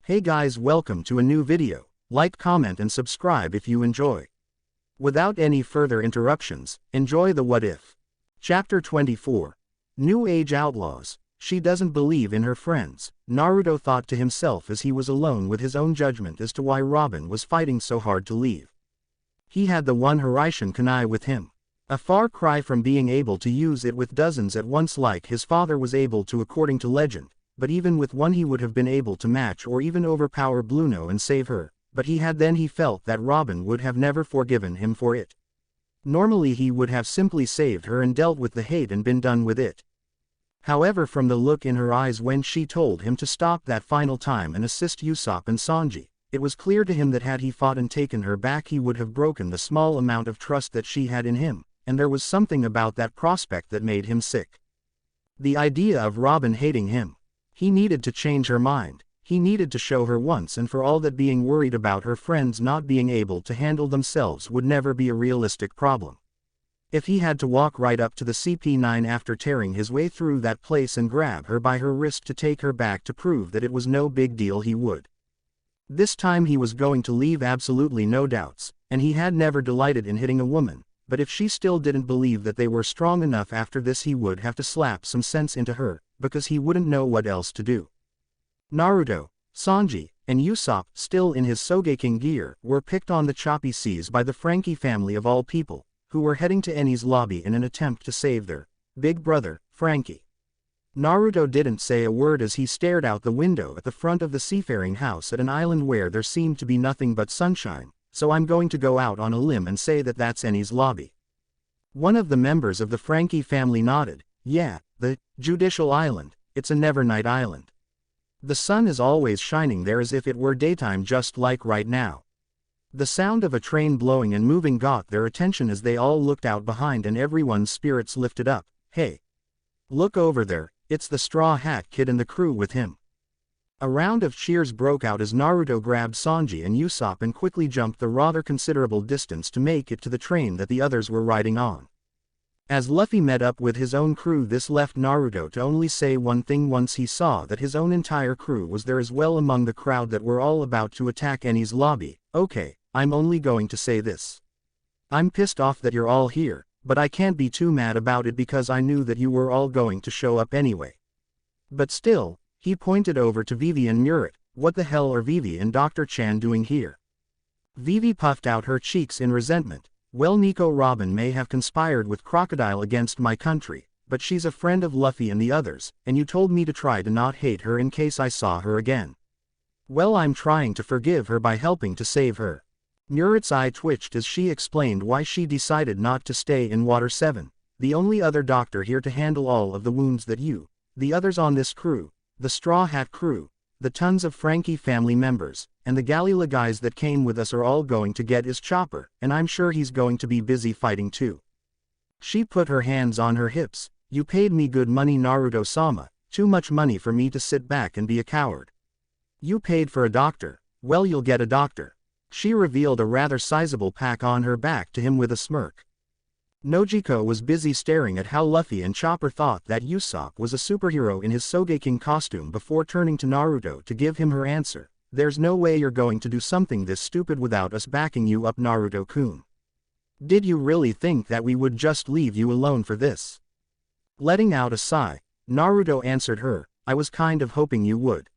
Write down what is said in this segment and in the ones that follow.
Hey guys, welcome to a new video. Like, comment and subscribe if you enjoy. Without any further interruptions, enjoy the What If. Chapter 24. New Age Outlaws. She doesn't believe in her friends, Naruto thought to himself as he was alone with his own judgment as to why Robin was fighting so hard to leave. He had the one Hiraishin kunai with him. A far cry from being able to use it with dozens at once like his father was able to according to legend, but even with one he would have been able to match or even overpower Bluno and save her, but he felt that Robin would have never forgiven him for it. Normally he would have simply saved her and dealt with the hate and been done with it. However, from the look in her eyes when she told him to stop that final time and assist Usopp and Sanji, it was clear to him that had he fought and taken her back he would have broken the small amount of trust that she had in him, and there was something about that prospect that made him sick. The idea of Robin hating him. He needed to change her mind. He needed to show her once and for all that being worried about her friends not being able to handle themselves would never be a realistic problem. If he had to walk right up to the CP9 after tearing his way through that place and grab her by her wrist to take her back to prove that it was no big deal, he would. This time he was going to leave absolutely no doubts, and he had never delighted in hitting a woman, but if she still didn't believe that they were strong enough after this he would have to slap some sense into her, because he wouldn't know what else to do. Naruto, Sanji, and Usopp, still in his Sogeking gear, were picked on the choppy seas by the Frankie family of all people, who were heading to Eni's lobby in an attempt to save their big brother, Frankie. Naruto didn't say a word as he stared out the window at the front of the seafaring house at an island where there seemed to be nothing but sunshine, so I'm going to go out on a limb and say that that's Eni's lobby. One of the members of the Frankie family nodded. Yeah, the Judicial Island, it's a never-night island. The sun is always shining there as if it were daytime just like right now. The sound of a train blowing and moving got their attention as they all looked out behind and everyone's spirits lifted up. Hey! Look over there, it's the Straw Hat Kid and the crew with him. A round of cheers broke out as Naruto grabbed Sanji and Usopp and quickly jumped the rather considerable distance to make it to the train that the others were riding on. As Luffy met up with his own crew, this left Naruto to only say one thing once he saw that his own entire crew was there as well among the crowd that were all about to attack Eni's lobby. Okay, I'm only going to say this. I'm pissed off that you're all here, but I can't be too mad about it because I knew that you were all going to show up anyway. But still, he pointed over to Vivi and Murit, what the hell are Vivi and Dr. Chan doing here? Vivi puffed out her cheeks in resentment. Well, Nico, Robin may have conspired with Crocodile against my country, but she's a friend of Luffy and the others, and you told me to try to not hate her in case I saw her again. Well, I'm trying to forgive her by helping to save her. Murit's eye twitched as she explained why she decided not to stay in Water 7, the only other doctor here to handle all of the wounds that you, the others on this crew, the Straw Hat crew, the tons of Frankie family members, and the Galila guys that came with us are all going to get is Chopper, and I'm sure he's going to be busy fighting too. She put her hands on her hips. You paid me good money, Naruto-sama, too much money for me to sit back and be a coward. You paid for a doctor, well, you'll get a doctor. She revealed a rather sizable pack on her back to him with a smirk. Nojiko was busy staring at how Luffy and Chopper thought that Usopp was a superhero in his Sogeking costume before turning to Naruto to give him her answer. There's no way you're going to do something this stupid without us backing you up, Naruto-kun. Did you really think that we would just leave you alone for this? Letting out a sigh, Naruto answered her, I was kind of hoping you would.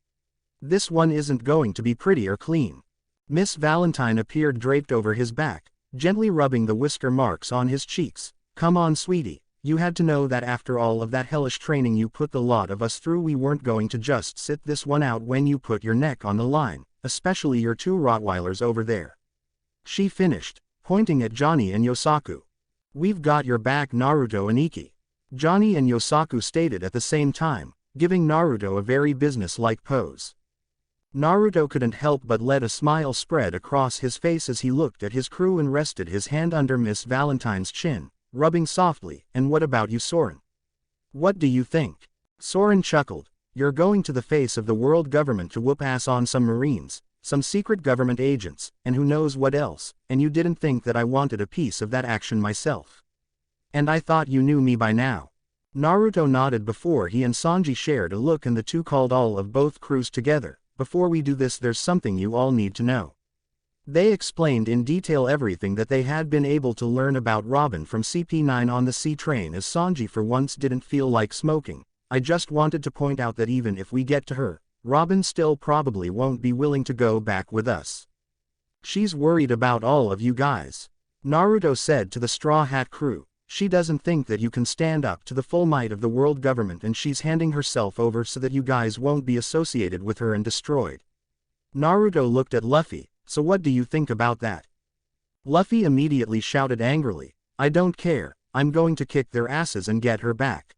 This one isn't going to be pretty or clean. Miss Valentine appeared draped over his back, gently rubbing the whisker marks on his cheeks. Come on, sweetie, you had to know that after all of that hellish training you put the lot of us through we weren't going to just sit this one out when you put your neck on the line, especially your two Rottweilers over there. She finished, pointing at Johnny and Yosaku. We've got your back, Naruto and Ikki. Johnny and Yosaku stated at the same time, giving Naruto a very business-like pose. Naruto couldn't help but let a smile spread across his face as he looked at his crew and rested his hand under Miss Valentine's chin, rubbing softly. And what about you, Soren? What do you think? Soren chuckled. You're going to the face of the world government to whoop ass on some Marines, some secret government agents, and who knows what else, and you didn't think that I wanted a piece of that action myself. And I thought you knew me by now. Naruto nodded before he and Sanji shared a look and the two called all of both crews together. before we do this there's something you all need to know. They explained in detail everything that they had been able to learn about Robin from CP9 on the C train as Sanji for once didn't feel like smoking. I just wanted to point out that even if we get to her, Robin still probably won't be willing to go back with us. She's worried about all of you guys. Naruto said to the Straw Hat crew. She doesn't think that you can stand up to the full might of the world government and she's handing herself over so that you guys won't be associated with her and destroyed. Naruto looked at Luffy. So what do you think about that? Luffy immediately shouted angrily, I don't care, I'm going to kick their asses and get her back.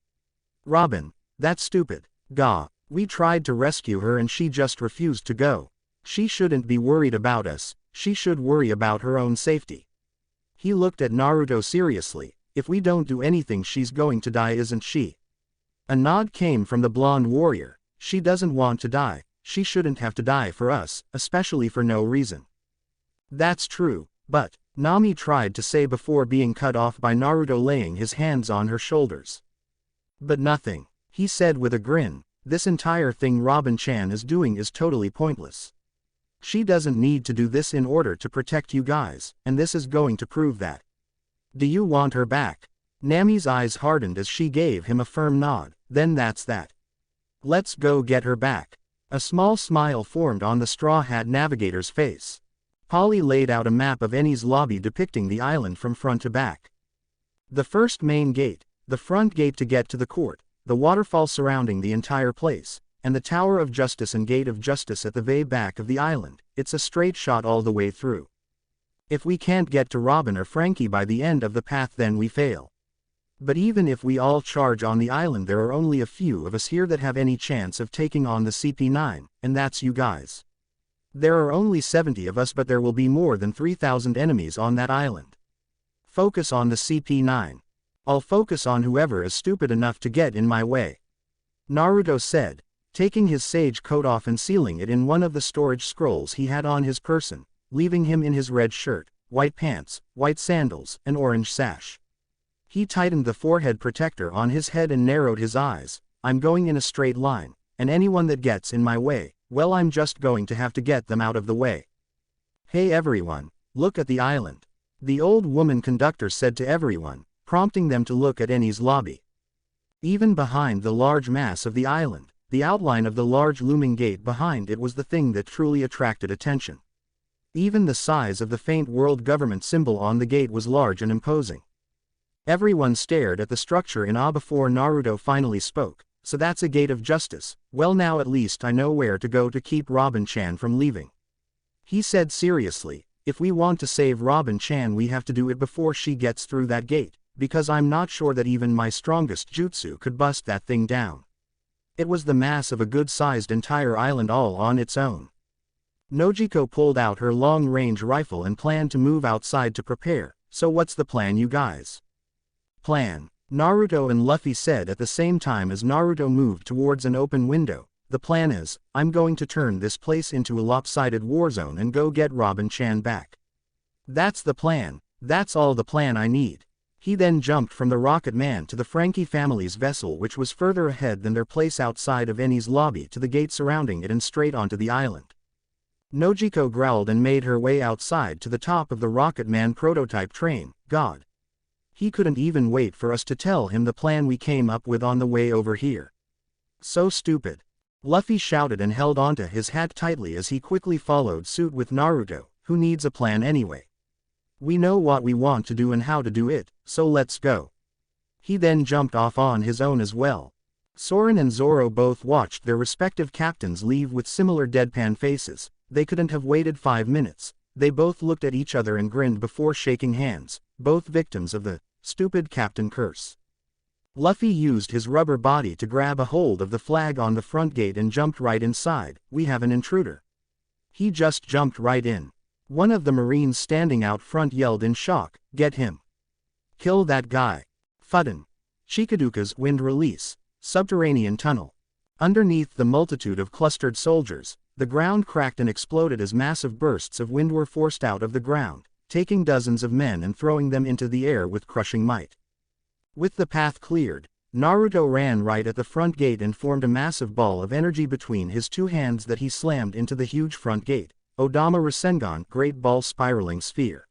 Robin, that's stupid. Gah, we tried to rescue her and she just refused to go. She shouldn't be worried about us, she should worry about her own safety. He looked at Naruto seriously, if we don't do anything she's going to die isn't she? A nod came from the blonde warrior, she doesn't want to die. She shouldn't have to die for us, especially for no reason. That's true, but, Nami tried to say before being cut off by Naruto laying his hands on her shoulders. But nothing, he said with a grin, this entire thing Robin-chan is doing is totally pointless. She doesn't need to do this in order to protect you guys, and this is going to prove that. Do you want her back? Nami's eyes hardened as she gave him a firm nod, then that's that. Let's go get her back. A small smile formed on the Straw Hat Navigator's face. Polly laid out a map of Enies lobby depicting the island from front to back. The first main gate, the front gate to get to the court, the waterfall surrounding the entire place, and the Tower of Justice and Gate of Justice at the very back of the island. It's a straight shot all the way through. If we can't get to Robin or Frankie by the end of the path then we fail. But even if we all charge on the island there are only a few of us here that have any chance of taking on the CP9, and that's you guys. There are only 70 of us but there will be more than 3,000 enemies on that island. Focus on the CP9. I'll focus on whoever is stupid enough to get in my way. Naruto said, taking his sage coat off and sealing it in one of the storage scrolls he had on his person, leaving him in his red shirt, white pants, white sandals, and orange sash. He tightened the forehead protector on his head and narrowed his eyes. I'm going in a straight line, and anyone that gets in my way, well I'm just going to have to get them out of the way. Hey everyone, look at the island. The old woman conductor said to everyone, prompting them to look at Enies lobby. Even behind the large mass of the island, the outline of the large looming gate behind it was the thing that truly attracted attention. Even the size of the faint world government symbol on the gate was large and imposing. Everyone stared at the structure in awe before Naruto finally spoke. So that's a gate of justice. Well now at least I know where to go to keep Robin-chan from leaving. He said seriously, if we want to save Robin-chan we have to do it before she gets through that gate, because I'm not sure that even my strongest jutsu could bust that thing down. It was the mass of a good-sized entire island all on its own. Nojiko pulled out her long-range rifle and planned to move outside to prepare. So what's the plan you guys? Plan. Naruto and Luffy said at the same time as Naruto moved towards an open window. The plan is, I'm going to turn this place into a lopsided war zone and go get Robin-chan back. That's the plan, that's all the plan I need. He then jumped from the Rocket Man to the Frankie family's vessel which was further ahead than their place outside of Enies lobby to the gate surrounding it and straight onto the island. Nojiko growled and made her way outside to the top of the Rocket Man prototype train. God. He couldn't even wait for us to tell him the plan we came up with on the way over here. So stupid. Luffy shouted and held onto his hat tightly as he quickly followed suit with Naruto, who needs a plan anyway. We know what we want to do and how to do it, so let's go. He then jumped off on his own as well. Soren and Zoro both watched their respective captains leave with similar deadpan faces. They couldn't have waited 5 minutes. They both looked at each other and grinned before shaking hands, both victims of the stupid captain curse. Luffy used his rubber body to grab a hold of the flag on the front gate and jumped right inside. We have an intruder. He just jumped right in. One of the Marines standing out front yelled in shock, get him. Kill that guy. Fudden. Chikaduka's wind release. Subterranean tunnel. Underneath the multitude of clustered soldiers, the ground cracked and exploded as massive bursts of wind were forced out of the ground, taking dozens of men and throwing them into the air with crushing might. With the path cleared, Naruto ran right at the front gate and formed a massive ball of energy between his two hands that he slammed into the huge front gate. Odama Rasengan, Great Ball Spiraling Sphere.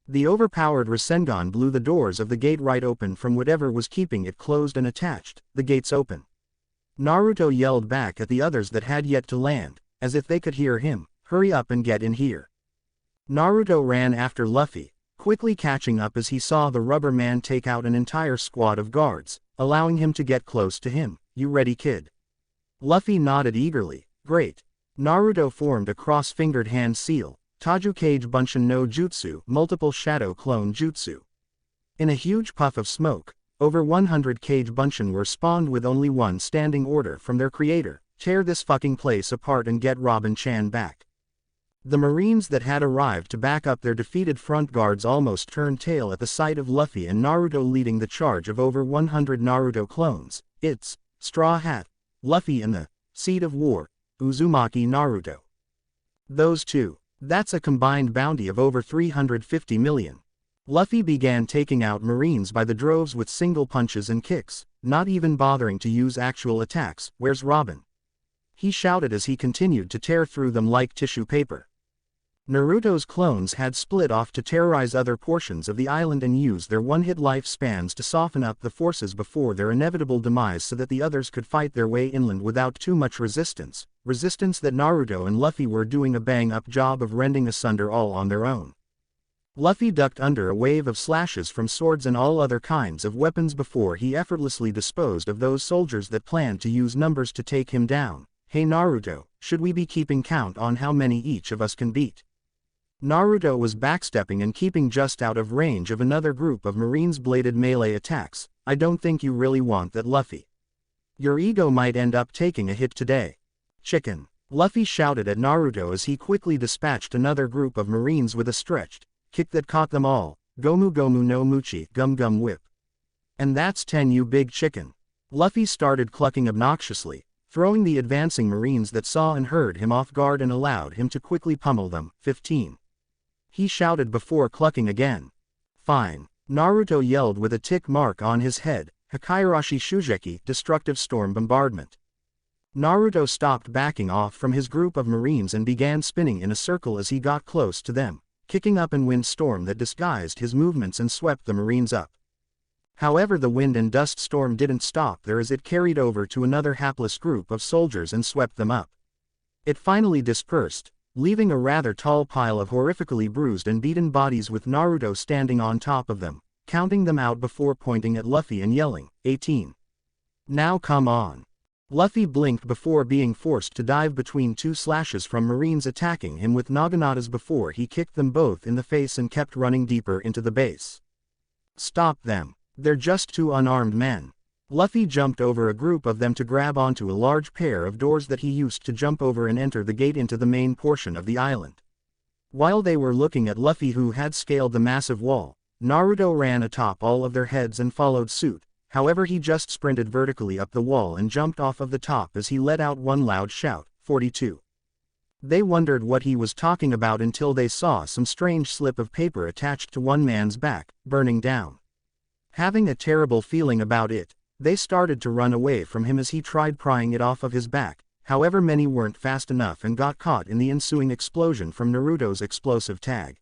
The overpowered Rasengan blew the doors of the gate right open from whatever was keeping it closed and attached. The gates open. Naruto yelled back at the others that had yet to land, as if they could hear him, "Hurry up and get in here." Naruto ran after Luffy, quickly catching up as he saw the rubber man take out an entire squad of guards, allowing him to get close to him. "You ready, kid?" Luffy nodded eagerly. "Great." Naruto formed a cross-fingered hand seal, Taju Kage Bunshin no Jutsu, multiple shadow clone jutsu. In a huge puff of smoke, over 100 Kage Bunshin were spawned with only one standing order from their creator: tear this fucking place apart and get Robin-chan back. The Marines that had arrived to back up their defeated front guards almost turned tail at the sight of Luffy and Naruto leading the charge of over 100 Naruto clones. It's Straw Hat, Luffy and the Seed of War, Uzumaki Naruto. Those two. That's a combined bounty of over 350 million. Luffy began taking out Marines by the droves with single punches and kicks, not even bothering to use actual attacks. "Where's Robin?" he shouted as he continued to tear through them like tissue paper. Naruto's clones had split off to terrorize other portions of the island and use their one-hit lifespans to soften up the forces before their inevitable demise so that the others could fight their way inland without too much resistance that Naruto and Luffy were doing a bang-up job of rending asunder all on their own. Luffy ducked under a wave of slashes from swords and all other kinds of weapons before he effortlessly disposed of those soldiers that planned to use numbers to take him down. "Hey Naruto, should we be keeping count on how many each of us can beat?" Naruto was backstepping and keeping just out of range of another group of Marines' bladed melee attacks. "I don't think you really want that, Luffy. Your ego might end up taking a hit today." "Chicken!" Luffy shouted at Naruto as he quickly dispatched another group of Marines with a stretched kick that caught them all. "Gomu Gomu no Muchi, Gum Gum Whip." "And that's 10, you big chicken." Luffy started clucking obnoxiously, throwing the advancing Marines that saw and heard him off guard and allowed him to quickly pummel them. 15. He shouted before clucking again. "Fine." Naruto yelled with a tick mark on his head. "Hakairashi Shugeki, Destructive Storm Bombardment." Naruto stopped backing off from his group of Marines and began spinning in a circle as he got close to them, kicking up an wind storm that disguised his movements and swept the Marines up. However, the wind and dust storm didn't stop there as it carried over to another hapless group of soldiers and swept them up. It finally dispersed, leaving a rather tall pile of horrifically bruised and beaten bodies with Naruto standing on top of them, counting them out before pointing at Luffy and yelling, 18. "Now come on." Luffy blinked before being forced to dive between two slashes from Marines attacking him with naganatas before he kicked them both in the face and kept running deeper into the base. "Stop them. They're just two unarmed men." Luffy jumped over a group of them to grab onto a large pair of doors that he used to jump over and enter the gate into the main portion of the island. While they were looking at Luffy, who had scaled the massive wall, Naruto ran atop all of their heads and followed suit. However, he just sprinted vertically up the wall and jumped off of the top as he let out one loud shout, 42. They wondered what he was talking about until they saw some strange slip of paper attached to one man's back, burning down. Having a terrible feeling about it, they started to run away from him as he tried prying it off of his back. However, many weren't fast enough and got caught in the ensuing explosion from Naruto's explosive tag.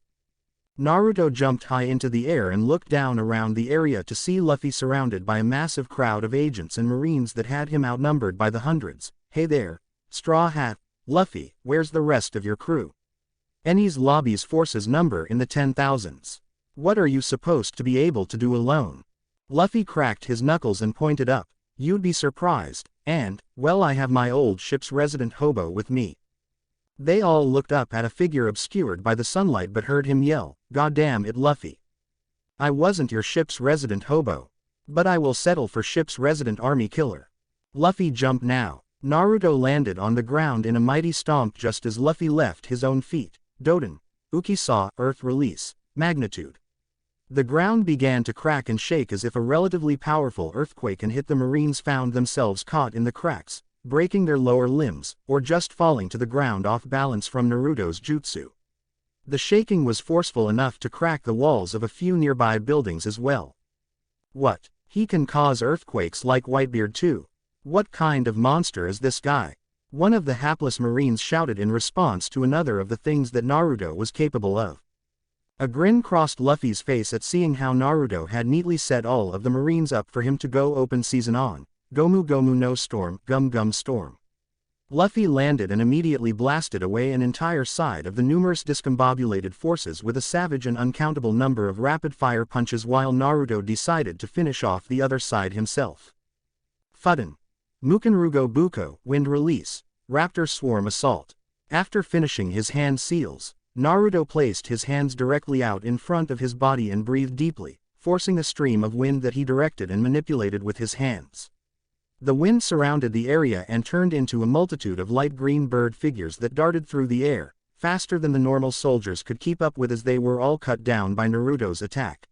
Naruto jumped high into the air and looked down around the area to see Luffy surrounded by a massive crowd of agents and Marines that had him outnumbered by the hundreds. "Hey there, Straw Hat, Luffy, where's the rest of your crew? Enies Lobby's forces number in the 10,000s. What are you supposed to be able to do alone?" Luffy cracked his knuckles and pointed up. "You'd be surprised, and, well, I have my old ship's resident hobo with me." They all looked up at a figure obscured by the sunlight but heard him yell, "Goddamn it, Luffy. I wasn't your ship's resident hobo. But I will settle for ship's resident army killer." Luffy jumped now. Naruto landed on the ground in a mighty stomp just as Luffy left his own feet. Doden. Ukisaw, Earth Release, Magnitude. The ground began to crack and shake as if a relatively powerful earthquake and hit. The Marines found themselves caught in the cracks, breaking their lower limbs, or just falling to the ground off balance from Naruto's jutsu. The shaking was forceful enough to crack the walls of a few nearby buildings as well. "What? He can cause earthquakes like Whitebeard too. What kind of monster is this guy? One of the hapless Marines shouted in response to another of the things that Naruto was capable of. A grin crossed Luffy's face at seeing how Naruto had neatly set all of the Marines up for him to go open season on. Gomu Gomu no Storm, Gum Gum Storm. Luffy landed and immediately blasted away an entire side of the numerous discombobulated forces with a savage and uncountable number of rapid-fire punches while Naruto decided to finish off the other side himself. Fudden. Mukenrugo Buko, Wind Release, Raptor Swarm Assault. After finishing his hand seals, Naruto placed his hands directly out in front of his body and breathed deeply, forcing a stream of wind that he directed and manipulated with his hands. The wind surrounded the area and turned into a multitude of light green bird figures that darted through the air, faster than the normal soldiers could keep up with as they were all cut down by Naruto's attack.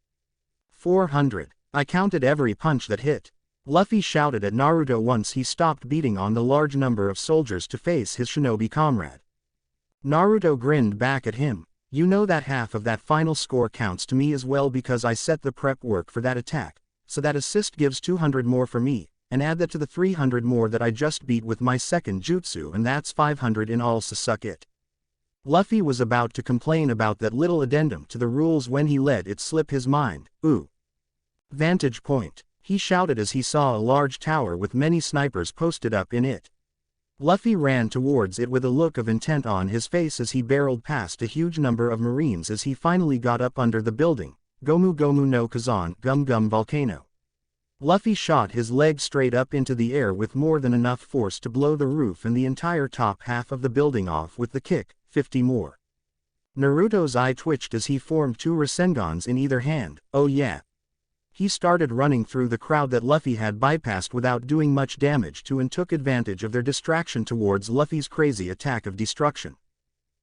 400. I counted every punch that hit. Luffy shouted at Naruto once he stopped beating on the large number of soldiers to face his shinobi comrade. Naruto grinned back at him. You know that half of that final score counts to me as well because I set the prep work for that attack, so that assist gives 200 more for me. And add that to the 300 more that I just beat with my second jutsu and that's 500 in all, so suck it. Luffy was about to complain about that little addendum to the rules when he let it slip his mind. Ooh. Vantage point, he shouted as he saw a large tower with many snipers posted up in it. Luffy ran towards it with a look of intent on his face as he barreled past a huge number of Marines as he finally got up under the building. Gomu Gomu no Kazan, Gum Gum Volcano. Luffy shot his leg straight up into the air with more than enough force to blow the roof and the entire top half of the building off with the kick, 50 more. Naruto's eye twitched as he formed two Rasengans in either hand. Oh yeah. He started running through the crowd that Luffy had bypassed without doing much damage to and took advantage of their distraction towards Luffy's crazy attack of destruction.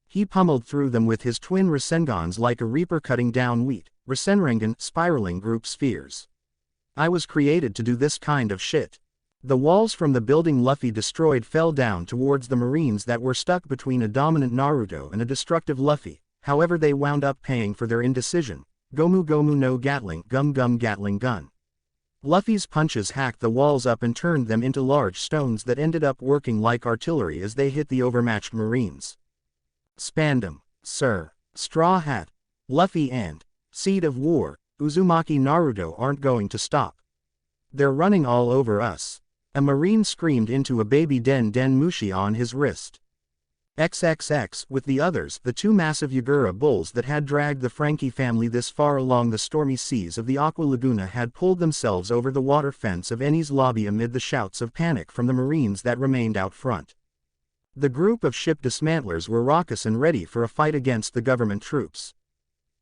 He pummeled through them with his twin Rasengans like a reaper cutting down wheat, Rasenrengan, spiraling group spheres. I was created to do this kind of shit. The walls from the building Luffy destroyed fell down towards the Marines that were stuck between a dominant Naruto and a destructive Luffy, however they wound up paying for their indecision. Gomu Gomu no Gatling, Gum Gum Gatling Gun. Luffy's punches hacked the walls up and turned them into large stones that ended up working like artillery as they hit the overmatched Marines. Spandam, Sir, Straw Hat, Luffy and Seed of War, Uzumaki Naruto aren't going to stop. They're running all over us. A Marine screamed into a baby Den Mushi on his wrist. XXX, with the others, the two massive Yagura bulls that had dragged the Frankie family this far along the stormy seas of the Aqua Laguna had pulled themselves over the water fence of Eni's lobby amid the shouts of panic from the Marines that remained out front. The group of ship dismantlers were raucous and ready for a fight against the government troops.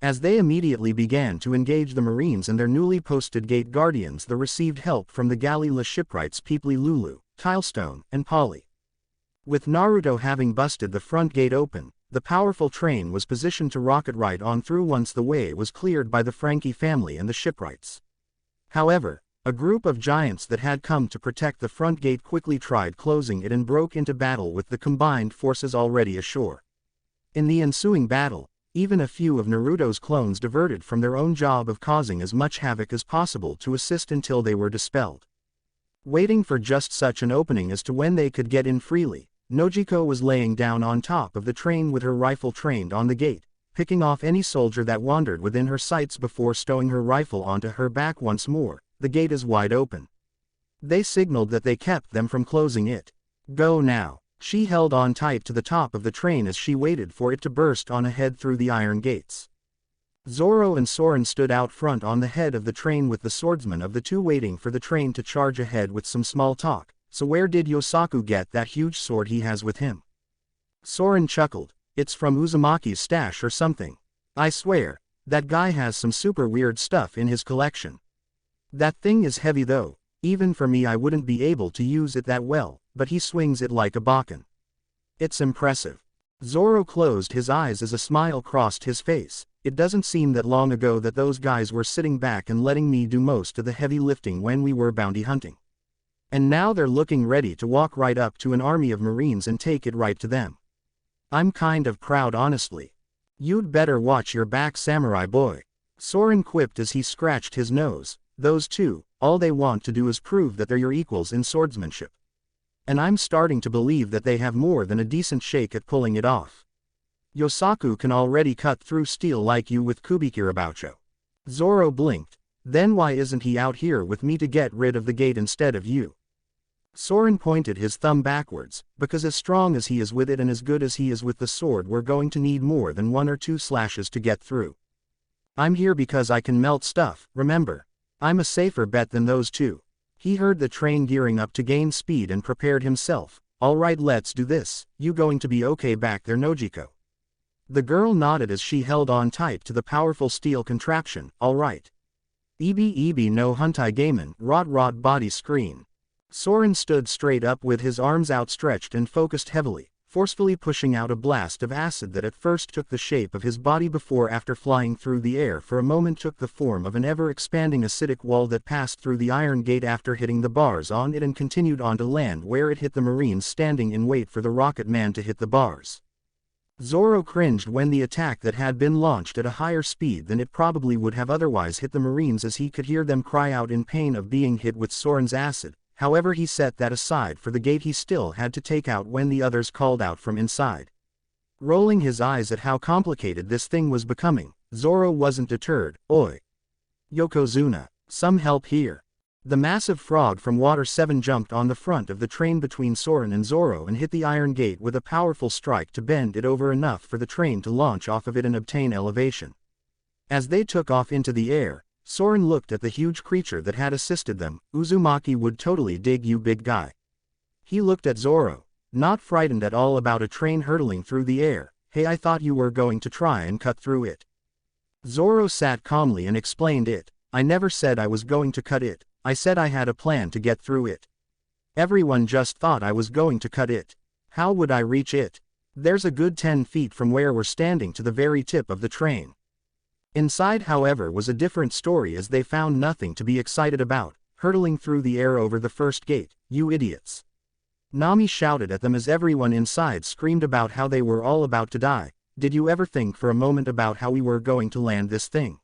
As they immediately began to engage the Marines and their newly posted gate guardians, they received help from the galley La shipwrights Peeply Lulu, Tilestone, and Polly. With Naruto having busted the front gate open, the powerful train was positioned to rocket right on through once the way was cleared by the Frankie family and the shipwrights. However, a group of giants that had come to protect the front gate quickly tried closing it and broke into battle with the combined forces already ashore. In the ensuing battle, even a few of Naruto's clones diverted from their own job of causing as much havoc as possible to assist until they were dispelled. Waiting for just such an opening as to when they could get in freely, Nojiko was laying down on top of the train with her rifle trained on the gate, picking off any soldier that wandered within her sights before stowing her rifle onto her back once more. The gate is wide open. They signaled that they kept them from closing it. Go now. She held on tight to the top of the train as she waited for it to burst on ahead through the iron gates. Zoro and Soren stood out front on the head of the train with the swordsman of the two waiting for the train to charge ahead with some small talk. So where did Yosaku get that huge sword he has with him? Soren chuckled. It's from Uzumaki's stash or something. I swear, that guy has some super weird stuff in his collection. That thing is heavy though. Even for me I wouldn't be able to use it that well, but he swings it like a Bakken. It's impressive. Zoro closed his eyes as a smile crossed his face. It doesn't seem that long ago that those guys were sitting back and letting me do most of the heavy lifting when we were bounty hunting. And now they're looking ready to walk right up to an army of Marines and take it right to them. I'm kind of proud honestly. You'd better watch your back samurai boy. Soren quipped as he scratched his nose. Those two, all they want to do is prove that they're your equals in swordsmanship. And I'm starting to believe that they have more than a decent shake at pulling it off. Yosaku can already cut through steel like you with Kubikiraboucho. Zoro blinked. Then why isn't he out here with me to get rid of the gate instead of you? Soren pointed his thumb backwards, because as strong as he is with it and as good as he is with the sword, we're going to need more than 1 or 2 slashes to get through. I'm here because I can melt stuff, remember. I'm a safer bet than those two. He heard the train gearing up to gain speed and prepared himself. Alright, let's do this. You going to be okay back there, Nojiko? The girl nodded as she held on tight to the powerful steel contraption. Alright. Ibi no Huntai Gamen, rot body screen. Soren stood straight up with his arms outstretched and focused heavily, forcefully pushing out a blast of acid that at first took the shape of his body before, after flying through the air for a moment, took the form of an ever-expanding acidic wall that passed through the iron gate after hitting the bars on it and continued onto land, where it hit the Marines standing in wait for the rocket man to hit the bars. Zoro cringed when the attack that had been launched at a higher speed than it probably would have otherwise hit the Marines, as he could hear them cry out in pain of being hit with Soren's acid. However, he set that aside for the gate he still had to take out when the others called out from inside. Rolling his eyes at how complicated this thing was becoming, Zoro wasn't deterred. Oi! Yokozuna, some help here. The massive frog from Water 7 jumped on the front of the train between Soren and Zoro and hit the iron gate with a powerful strike to bend it over enough for the train to launch off of it and obtain elevation. As they took off into the air, Soren looked at the huge creature that had assisted them. Uzumaki would totally dig you, big guy. He looked at Zoro, not frightened at all about a train hurtling through the air. Hey, I thought you were going to try and cut through it. Zoro sat calmly and explained it. I never said I was going to cut it. I said I had a plan to get through it. Everyone just thought I was going to cut it. How would I reach it? There's a good 10 feet from where we're standing to the very tip of the train. Inside, however, was a different story, as they found nothing to be excited about, hurtling through the air over the first gate. You idiots! Nami shouted at them as everyone inside screamed about how they were all about to die. Did you ever think for a moment about how we were going to land this thing?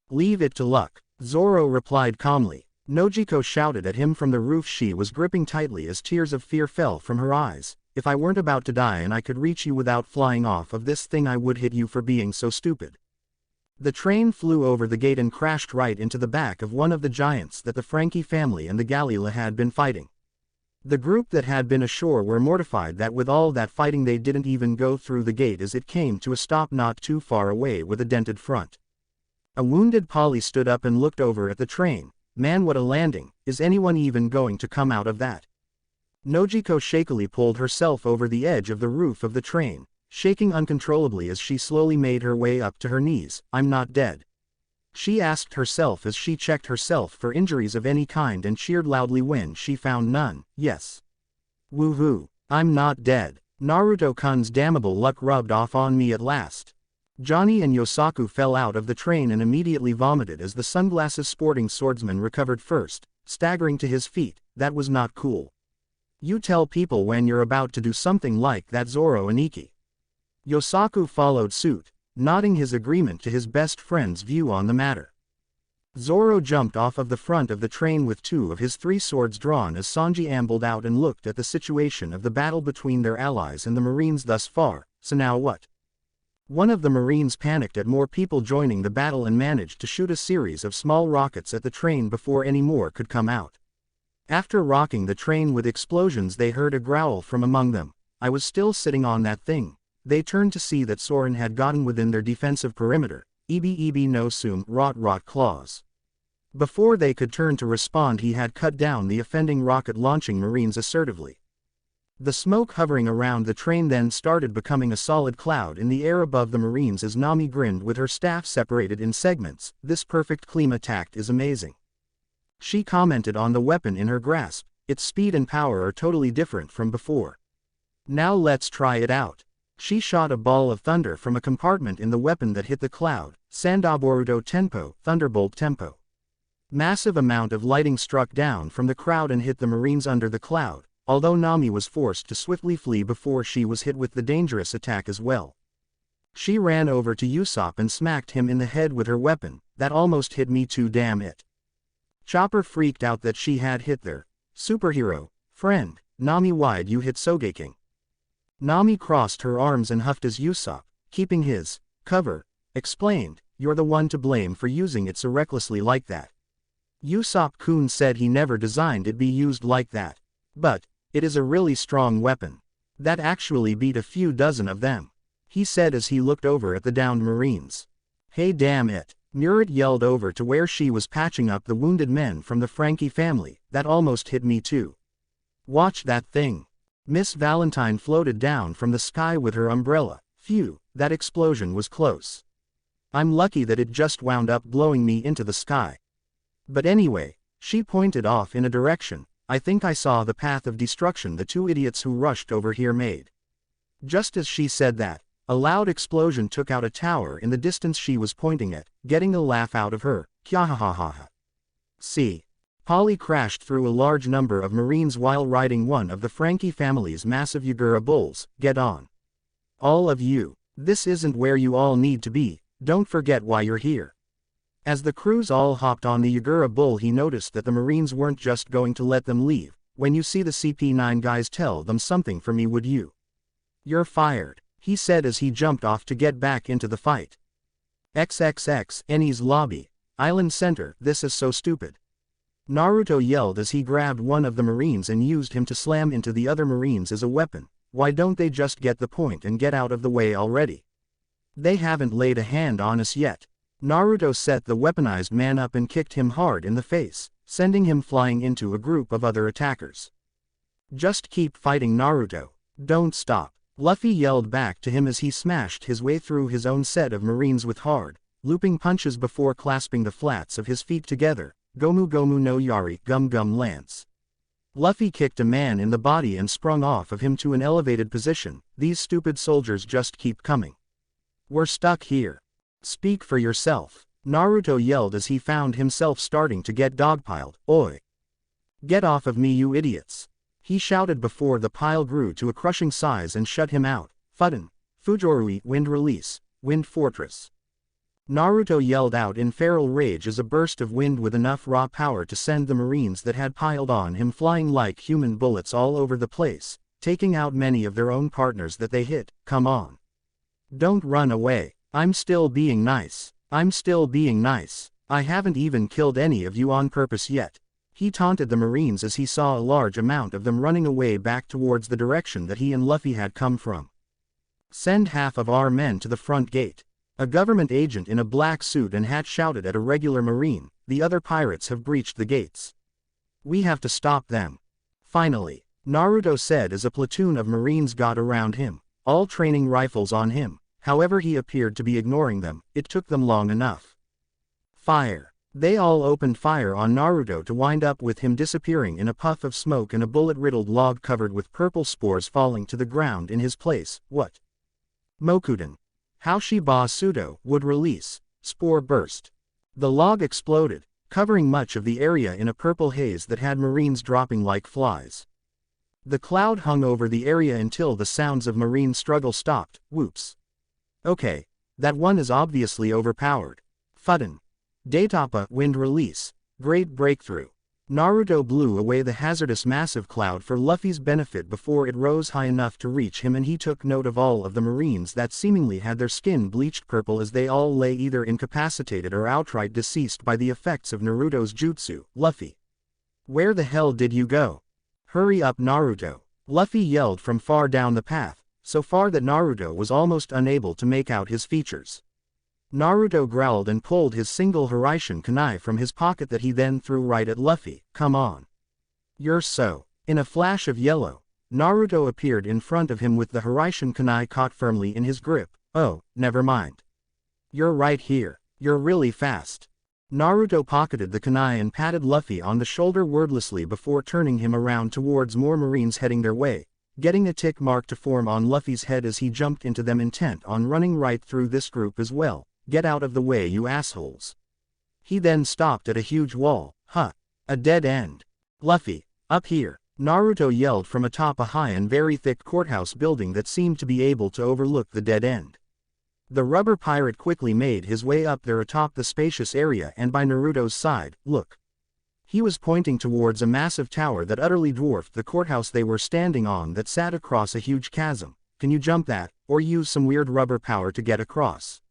Leave it to luck, Zoro replied calmly. Nojiko shouted at him from the roof. She was gripping tightly as tears of fear fell from her eyes. If I weren't about to die and I could reach you without flying off of this thing, I would hit you for being so stupid. The train flew over the gate and crashed right into the back of one of the giants that the Frankie family and the Galila had been fighting. The group that had been ashore were mortified that with all that fighting they didn't even go through the gate, as it came to a stop not too far away with a dented front. A wounded Polly stood up and looked over at the train. Man, what a landing! Is anyone even going to come out of that? Nojiko shakily pulled herself over the edge of the roof of the train, shaking uncontrollably as she slowly made her way up to her knees. I'm not dead, she asked herself as she checked herself for injuries of any kind and cheered loudly when she found none. Yes. Woohoo! I'm not dead. Naruto-kun's damnable luck rubbed off on me at last. Johnny and Yosaku fell out of the train and immediately vomited as the sunglasses sporting swordsman recovered first, staggering to his feet. That was not cool. You tell people when you're about to do something like that, Zoro and Ikki. Yosaku followed suit, nodding his agreement to his best friend's view on the matter. Zoro jumped off of the front of the train with 2 of his 3 swords drawn as Sanji ambled out and looked at the situation of the battle between their allies and the Marines thus far. So now what? One of the Marines panicked at more people joining the battle and managed to shoot a series of small rockets at the train before any more could come out. After rocking the train with explosions, they heard a growl from among them. I was still sitting on that thing. They turned to see that Soren had gotten within their defensive perimeter. Ibi no sum rot claws. Before they could turn to respond, he had cut down the offending rocket-launching Marines assertively. The smoke hovering around the train then started becoming a solid cloud in the air above the Marines as Nami grinned with her staff separated in segments. This perfect Klima tact is amazing. She commented on the weapon in her grasp. Its speed and power are totally different from before. Now let's try it out. She shot a ball of thunder from a compartment in the weapon that hit the cloud. Sandaboruto Tempo, Thunderbolt Tempo. Massive amount of lighting struck down from the crowd and hit the Marines under the cloud, although Nami was forced to swiftly flee before she was hit with the dangerous attack as well. She ran over to Usopp and smacked him in the head with her weapon. That almost hit me too, damn it. Chopper freaked out that she had hit their superhero friend. Nami, why'd you hit Sogeking? Nami crossed her arms and huffed as Usopp, keeping his cover, explained, you're the one to blame for using it so recklessly like that. Usopp-kun said he never designed it be used like that. But, it is a really strong weapon. That actually beat a few dozen of them, he said as he looked over at the downed Marines. Hey damn it, Murat yelled over to where she was patching up the wounded men from the Frankie family, that almost hit me too. Watch that thing. Miss Valentine floated down from the sky with her umbrella. Phew, that explosion was close. I'm lucky that it just wound up blowing me into the sky. But anyway, she pointed off in a direction. I think I saw the path of destruction the two idiots who rushed over here made. Just as she said that, a loud explosion took out a tower in the distance she was pointing at, getting a laugh out of her. Kyahahaha. See. Polly crashed through a large number of Marines while riding one of the Frankie family's massive Yagura bulls. Get on. All of you. This isn't where you all need to be, don't forget why you're here. As the crews all hopped on the Yagura bull, he noticed that the Marines weren't just going to let them leave. When you see the CP9 guys, tell them something for me, would you? You're fired, he said as he jumped off to get back into the fight. XXX, Eni's lobby. Island Center, this is so stupid. Naruto yelled as he grabbed one of the Marines and used him to slam into the other Marines as a weapon. Why don't they just get the point and get out of the way already? They haven't laid a hand on us yet. Naruto set the weaponized man up and kicked him hard in the face, sending him flying into a group of other attackers. Just keep fighting, Naruto. Don't stop. Luffy yelled back to him as he smashed his way through his own set of Marines with hard, looping punches before clasping the flats of his feet together. Gomu Gomu no Yari, Gum Gum Lance. Luffy kicked a man in the body and sprung off of him to an elevated position. These stupid soldiers just keep coming. We're stuck here. Speak for yourself. Naruto yelled as he found himself starting to get dogpiled. Oi! Get off of me, you idiots! He shouted before the pile grew to a crushing size and shut him out. Fudden! Fujorui, Wind Release, Wind Fortress. Naruto yelled out in feral rage as a burst of wind with enough raw power to send the Marines that had piled on him flying like human bullets all over the place, taking out many of their own partners that they hit. Come on. Don't run away. I'm still being nice. I'm still being nice. I haven't even killed any of you on purpose yet. He taunted the Marines as he saw a large amount of them running away back towards the direction that he and Luffy had come from. Send half of our men to the front gate. A government agent in a black suit and hat shouted at a regular Marine, the other pirates have breached the gates. We have to stop them. Finally, Naruto said as a platoon of Marines got around him, all training rifles on him. However, he appeared to be ignoring them. It took them long enough. Fire. They all opened fire on Naruto to wind up with him disappearing in a puff of smoke and a bullet-riddled log covered with purple spores falling to the ground in his place. What? Mokuden. Haoshiba Sudo, would release. Spore burst. The log exploded, covering much of the area in a purple haze that had Marines dropping like flies. The cloud hung over the area until the sounds of Marine struggle stopped. Whoops. Okay, that one is obviously overpowered. Fudden. Daitapa, Wind Release, Great Breakthrough. Naruto blew away the hazardous massive cloud for Luffy's benefit before it rose high enough to reach him, and he took note of all of the Marines that seemingly had their skin bleached purple as they all lay either incapacitated or outright deceased by the effects of Naruto's jutsu. Luffy. Where the hell did you go? Hurry up, Naruto. Luffy yelled from far down the path, so far that Naruto was almost unable to make out his features. Naruto growled and pulled his single Hiraishin kunai from his pocket that he then threw right at Luffy. Come on. You're so. In a flash of yellow, Naruto appeared in front of him with the Hiraishin kunai caught firmly in his grip. Oh, never mind. You're right here. You're really fast. Naruto pocketed the kunai and patted Luffy on the shoulder wordlessly before turning him around towards more Marines heading their way, getting a tick mark to form on Luffy's head as he jumped into them, intent on running right through this group as well. Get out of the way, you assholes. He then stopped at a huge wall. Huh. A dead end. Luffy, up here. Naruto yelled from atop a high and very thick courthouse building that seemed to be able to overlook the dead end. The rubber pirate quickly made his way up there atop the spacious area and by Naruto's side. Look. He was pointing towards a massive tower that utterly dwarfed the courthouse they were standing on that sat across a huge chasm. Can you jump that, or use some weird rubber power to get across?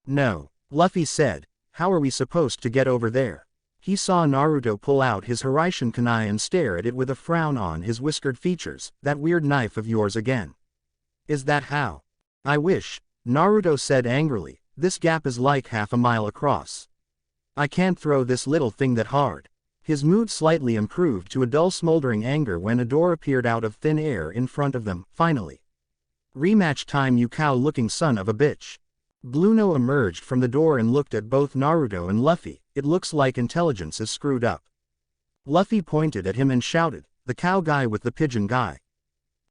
No, Luffy said. How are we supposed to get over there? He saw Naruto pull out his Hiraishin kunai and stare at it with a frown on his whiskered features. That weird knife of yours again. Is that how? I wish, Naruto said angrily. This gap is like half a mile across. I can't throw this little thing that hard. His mood slightly improved to a dull smoldering anger when a door appeared out of thin air in front of them. Finally. Rematch time, you cow-looking son of a bitch. Blueno emerged from the door and looked at both Naruto and Luffy. It looks like intelligence is screwed up. Luffy pointed at him and shouted, the cow guy with the pigeon guy.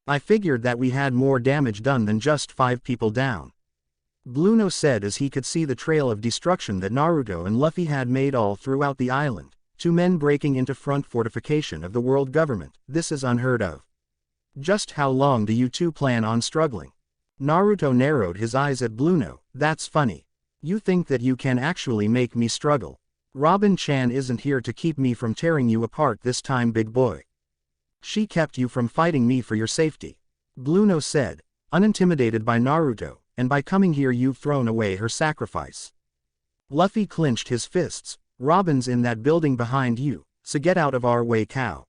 I figured that we had more damage done than just 5 people down. Blueno said as he could see the trail of destruction that Naruto and Luffy had made all throughout the island. 2 men breaking into front fortification of the world government. This is unheard of. Just how long do you two plan on struggling? Naruto narrowed his eyes at Blueno. That's funny. You think that you can actually make me struggle. Robin-chan isn't here to keep me from tearing you apart this time, big boy. She kept you from fighting me for your safety. Blueno said, unintimidated by Naruto, and by coming here you've thrown away her sacrifice. Luffy clenched his fists. Robin's in that building behind you, so get out of our way, cow.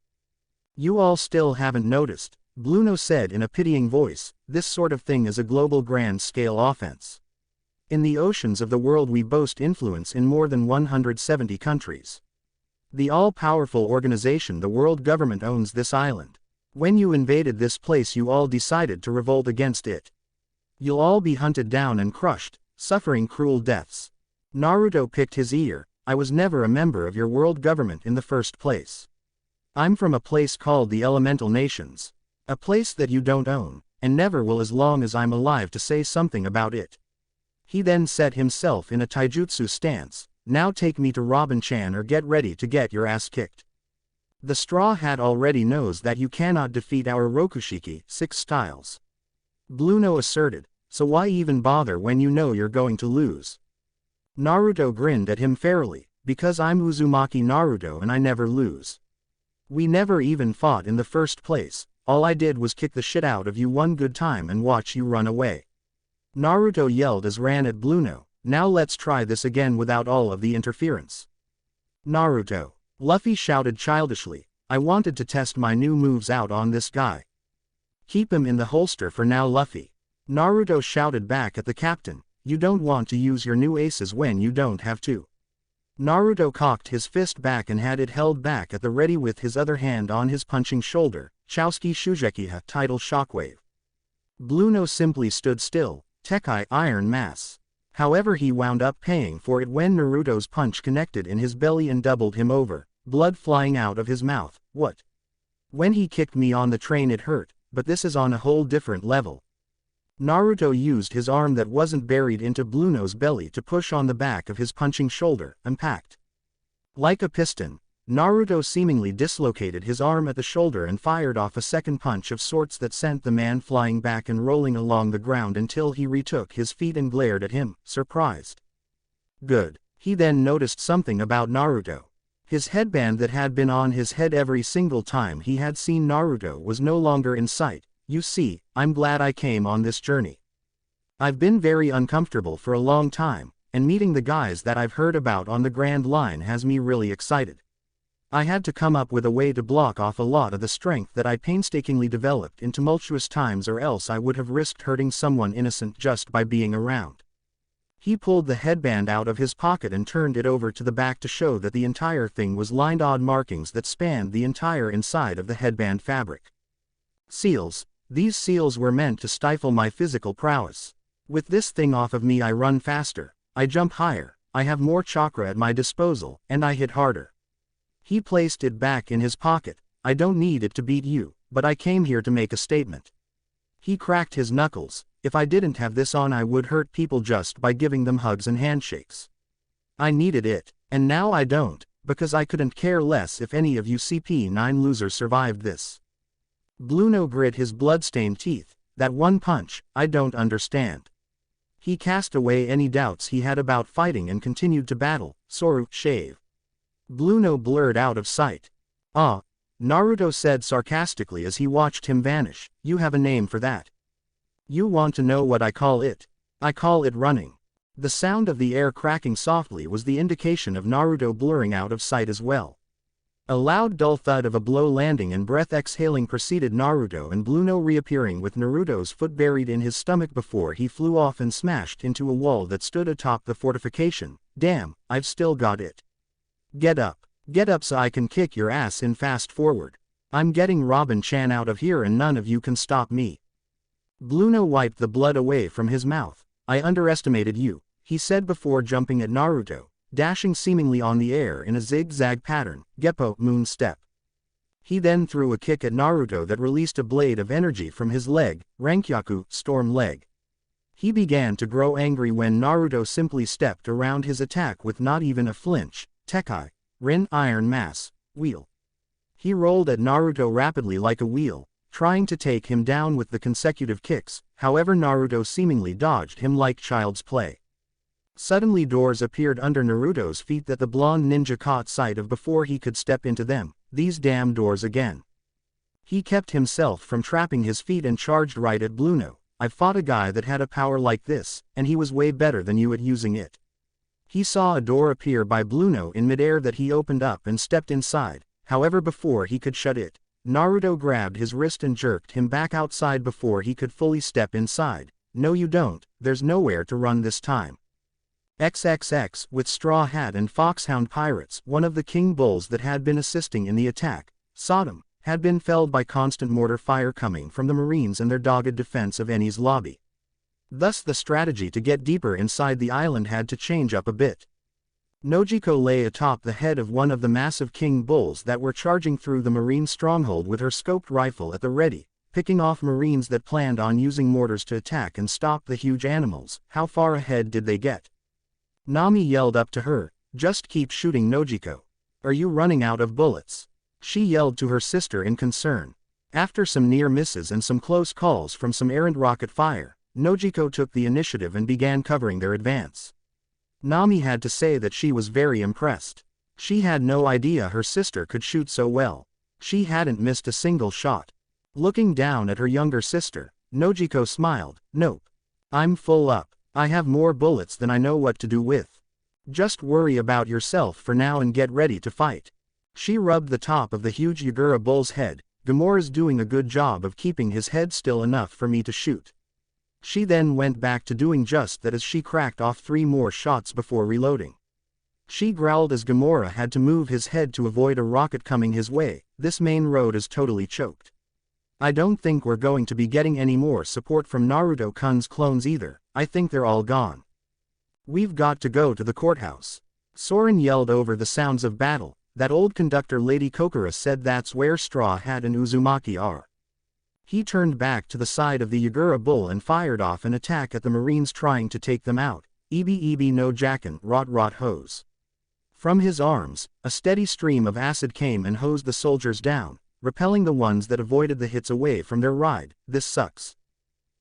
You all still haven't noticed, Blueno said in a pitying voice, this sort of thing is a global grand-scale offense. In the oceans of the world we boast influence in more than 170 countries. The all-powerful organization, the world government, owns this island. When you invaded this place you all decided to revolt against it. You'll all be hunted down and crushed, suffering cruel deaths. Naruto picked his ear. I was never a member of your world government in the first place. I'm from a place called the Elemental Nations. A place that you don't own, and never will as long as I'm alive to say something about it. He then set himself in a taijutsu stance. Now take me to Robin-chan or get ready to get your ass kicked. The Straw Hat already knows that you cannot defeat our Rokushiki, 6 styles. Blueno asserted, so why even bother when you know you're going to lose? Naruto grinned at him fairly, because I'm Uzumaki Naruto and I never lose. We never even fought in the first place, all I did was kick the shit out of you one good time and watch you run away. Naruto yelled as ran at Blueno, now let's try this again without all of the interference. Naruto. Luffy shouted childishly, I wanted to test my new moves out on this guy. Keep him in the holster for now, Luffy. Naruto shouted back at the captain. You don't want to use your new aces when you don't have to. Naruto cocked his fist back and had it held back at the ready with his other hand on his punching shoulder. Chowski Shugekiha tidal shockwave. Blueno simply stood still. Tekai iron mass. However, he wound up paying for it when Naruto's punch connected in his belly and doubled him over, blood flying out of his mouth. What? When he kicked me on the train it hurt, but this is on a whole different level. Naruto used his arm that wasn't buried into Blueno's belly to push on the back of his punching shoulder, impact. Like a piston, Naruto seemingly dislocated his arm at the shoulder and fired off a second punch of sorts that sent the man flying back and rolling along the ground until he retook his feet and glared at him, surprised. Good. He then noticed something about Naruto. His headband that had been on his head every single time he had seen Naruto was no longer in sight. You see, I'm glad I came on this journey. I've been very uncomfortable for a long time, and meeting the guys that I've heard about on the Grand Line has me really excited. I had to come up with a way to block off a lot of the strength that I painstakingly developed in tumultuous times, or else I would have risked hurting someone innocent just by being around. He pulled the headband out of his pocket and turned it over to the back to show that the entire thing was lined odd markings that spanned the entire inside of the headband fabric. Seals. These seals were meant to stifle my physical prowess. With this thing off of me I run faster, I jump higher, I have more chakra at my disposal, and I hit harder. He placed it back in his pocket. I don't need it to beat you, but I came here to make a statement. He cracked his knuckles. If I didn't have this on I would hurt people just by giving them hugs and handshakes. I needed it, and now I don't, because I couldn't care less if any of you CP9 losers survived this. Blueno grit his blood-stained teeth. That one punch, I don't understand. He cast away any doubts he had about fighting and continued to battle. Soru, shave. Bluno blurred out of sight. Ah, Naruto said sarcastically as he watched him vanish, you have a name for that. You want to know what I call it? I call it running. The sound of the air cracking softly was the indication of Naruto blurring out of sight as well. A loud dull thud of a blow landing and breath exhaling preceded Naruto and Bluno reappearing with Naruto's foot buried in his stomach before he flew off and smashed into a wall that stood atop the fortification. Damn, I've still got it. Get up so I can kick your ass in fast forward. I'm getting Robin-chan out of here and none of you can stop me. Bluno wiped the blood away from his mouth. I underestimated you, he said before jumping at Naruto, dashing seemingly on the air in a zigzag pattern, Geppo moon step. He then threw a kick at Naruto that released a blade of energy from his leg, Rankyaku, storm leg. He began to grow angry when Naruto simply stepped around his attack with not even a flinch, Tekai, Rin iron mass, wheel. He rolled at Naruto rapidly like a wheel, trying to take him down with the consecutive kicks, however Naruto seemingly dodged him like child's play. Suddenly doors appeared under Naruto's feet that the blonde ninja caught sight of before he could step into them. These damn doors again. He kept himself from trapping his feet and charged right at Bluno. I fought a guy that had a power like this, and he was way better than you at using it. He saw a door appear by Bluno in midair that he opened up and stepped inside, however before he could shut it, Naruto grabbed his wrist and jerked him back outside before he could fully step inside. No you don't, there's nowhere to run this time. XXX with Straw Hat and Foxhound Pirates, one of the King Bulls that had been assisting in the attack, Sodom, had been felled by constant mortar fire coming from the Marines and their dogged defense of Eni's lobby. Thus the strategy to get deeper inside the island had to change up a bit. Nojiko lay atop the head of one of the massive King Bulls that were charging through the Marine stronghold with her scoped rifle at the ready, picking off Marines that planned on using mortars to attack and stop the huge animals. How far ahead did they get? Nami yelled up to her, just keep shooting Nojiko. Are you running out of bullets? She yelled to her sister in concern. After some near misses and some close calls from some errant rocket fire, Nojiko took the initiative and began covering their advance. Nami had to say that she was very impressed. She had no idea her sister could shoot so well. She hadn't missed a single shot. Looking down at her younger sister, Nojiko smiled, nope. I'm full up. I have more bullets than I know what to do with. Just worry about yourself for now and get ready to fight. She rubbed the top of the huge Yagura bull's head. Gamora's doing a good job of keeping his head still enough for me to shoot. She then went back to doing just that as she cracked off 3 more shots before reloading. She growled as Gamora had to move his head to avoid a rocket coming his way. This main road is totally choked. I don't think we're going to be getting any more support from Naruto-kun's clones either. I think they're all gone. We've got to go to the courthouse. Soren yelled over the sounds of battle. That old conductor Lady Kokura said that's where Straw Hat and Uzumaki are. He turned back to the side of the Yagura bull and fired off an attack at the Marines trying to take them out. Ebi no Jacken, rot hose. From his arms, a steady stream of acid came and hosed the soldiers down, repelling the ones that avoided the hits away from their ride. This sucks.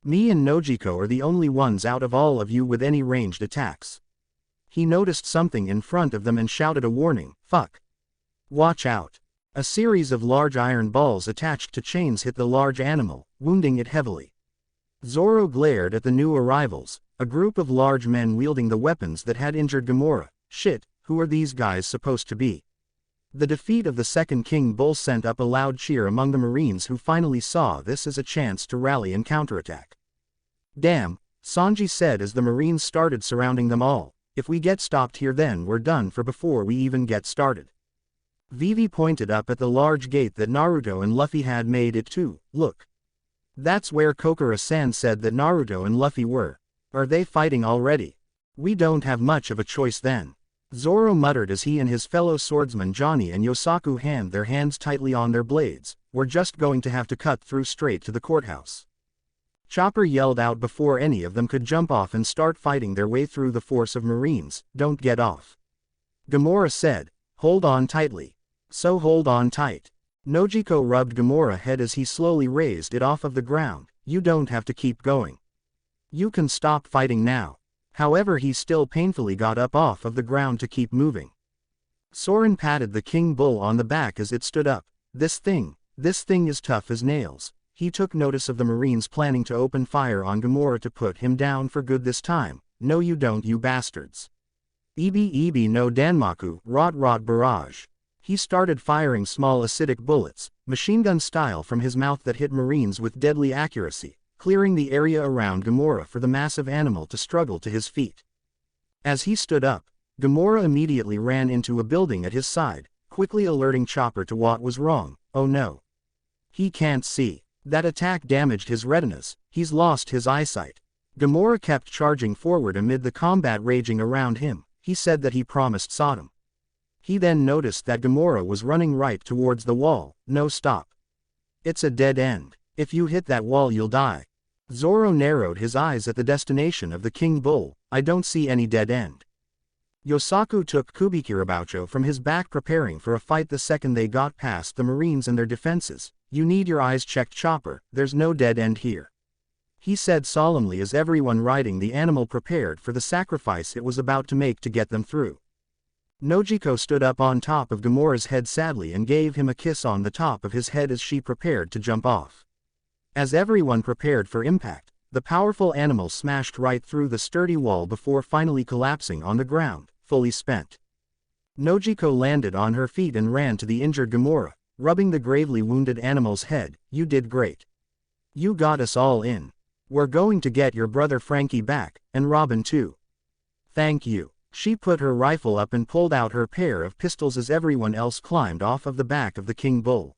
Me and Nojiko are the only ones out of all of you with any ranged attacks. He noticed something in front of them and shouted a warning, fuck. Watch out. A series of large iron balls attached to chains hit the large animal, wounding it heavily. Zoro glared at the new arrivals, a group of large men wielding the weapons that had injured Gamora. Shit, who are these guys supposed to be? The defeat of the second King Bull sent up a loud cheer among the Marines who finally saw this as a chance to rally and counterattack. Damn, Sanji said as the Marines started surrounding them all. If we get stopped here then we're done for before we even get started. Vivi pointed up at the large gate that Naruto and Luffy had made it to. Look. That's where Kokura-san said that Naruto and Luffy were. Are they fighting already? We don't have much of a choice then. Zoro muttered as he and his fellow swordsman Johnny and Yosaku hand their hands tightly on their blades. We're just going to have to cut through straight to the courthouse. Chopper yelled out before any of them could jump off and start fighting their way through the force of Marines. Don't get off. Gamora said, hold on tightly. So hold on tight. Nojiko rubbed Gamora's head as he slowly raised it off of the ground. You don't have to keep going. You can stop fighting now. However, he still painfully got up off of the ground to keep moving. Soren patted the king bull on the back as it stood up. This thing is tough as nails. He took notice of the Marines planning to open fire on Gamora to put him down for good this time. No you don't, you bastards. Ibi no Danmaku, rot barrage. He started firing small acidic bullets, machine gun style, from his mouth that hit Marines with deadly accuracy, clearing the area around Gamora for the massive animal to struggle to his feet. As he stood up, Gamora immediately ran into a building at his side, quickly alerting Chopper to what was wrong. Oh no. He can't see. That attack damaged his retinas, he's lost his eyesight. Gamora kept charging forward amid the combat raging around him. He said that he promised Sodom. He then noticed that Gamora was running right towards the wall. No, stop. It's a dead end. If you hit that wall you'll die. Zoro narrowed his eyes at the destination of the King Bull. I don't see any dead end. Yosaku took Kubikiraboucho from his back, preparing for a fight the second they got past the Marines and their defenses. You need your eyes checked, Chopper, there's no dead end here. He said solemnly as everyone riding the animal prepared for the sacrifice it was about to make to get them through. Nojiko stood up on top of Gamora's head sadly and gave him a kiss on the top of his head as she prepared to jump off. As everyone prepared for impact, the powerful animal smashed right through the sturdy wall before finally collapsing on the ground, fully spent. Nojiko landed on her feet and ran to the injured Gamora, rubbing the gravely wounded animal's head. You did great. You got us all in. We're going to get your brother Frankie back, and Robin too. Thank you. She put her rifle up and pulled out her pair of pistols as everyone else climbed off of the back of the King Bull.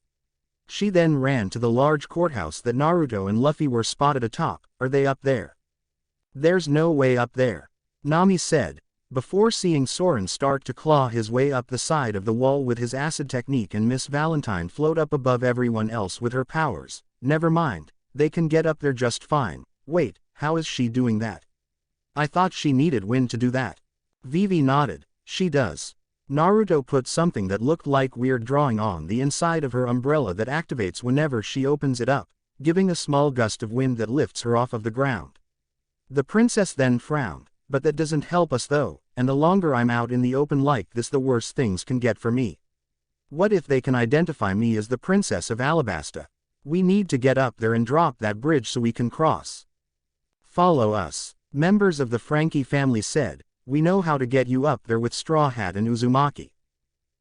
She then ran to the large courthouse that Naruto and Luffy were spotted atop. Are they up there? There's no way up there, Nami said, before seeing Soren start to claw his way up the side of the wall with his acid technique and Miss Valentine float up above everyone else with her powers. Never mind, they can get up there just fine. Wait, how is she doing that? I thought she needed wind to do that. Vivi nodded. She does. Naruto put something that looked like weird drawing on the inside of her umbrella that activates whenever she opens it up, giving a small gust of wind that lifts her off of the ground. The princess then frowned. But that doesn't help us though, and the longer I'm out in the open like this the worse things can get for me. What if they can identify me as the Princess of Alabasta? We need to get up there and drop that bridge so we can cross. Follow us. Members of the Frankie family said, we know how to get you up there with Straw Hat and Uzumaki.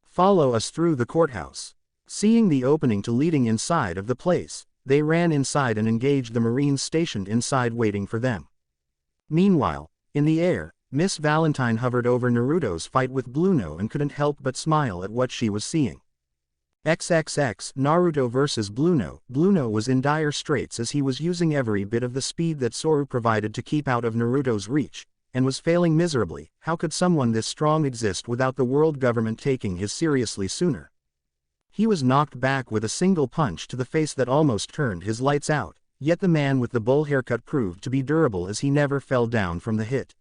Follow us through the courthouse. Seeing the opening to leading inside of the place, they ran inside and engaged the Marines stationed inside waiting for them. Meanwhile, in the air, Miss Valentine hovered over Naruto's fight with Blueno and couldn't help but smile at what she was seeing. XXX Naruto vs Blueno. Blueno was in dire straits as he was using every bit of the speed that Soru provided to keep out of Naruto's reach, and was failing miserably. How could someone this strong exist without the world government taking his seriously sooner? He was knocked back with a single punch to the face that almost turned his lights out. Yet the man with the bull haircut proved to be durable as he never fell down from the hit.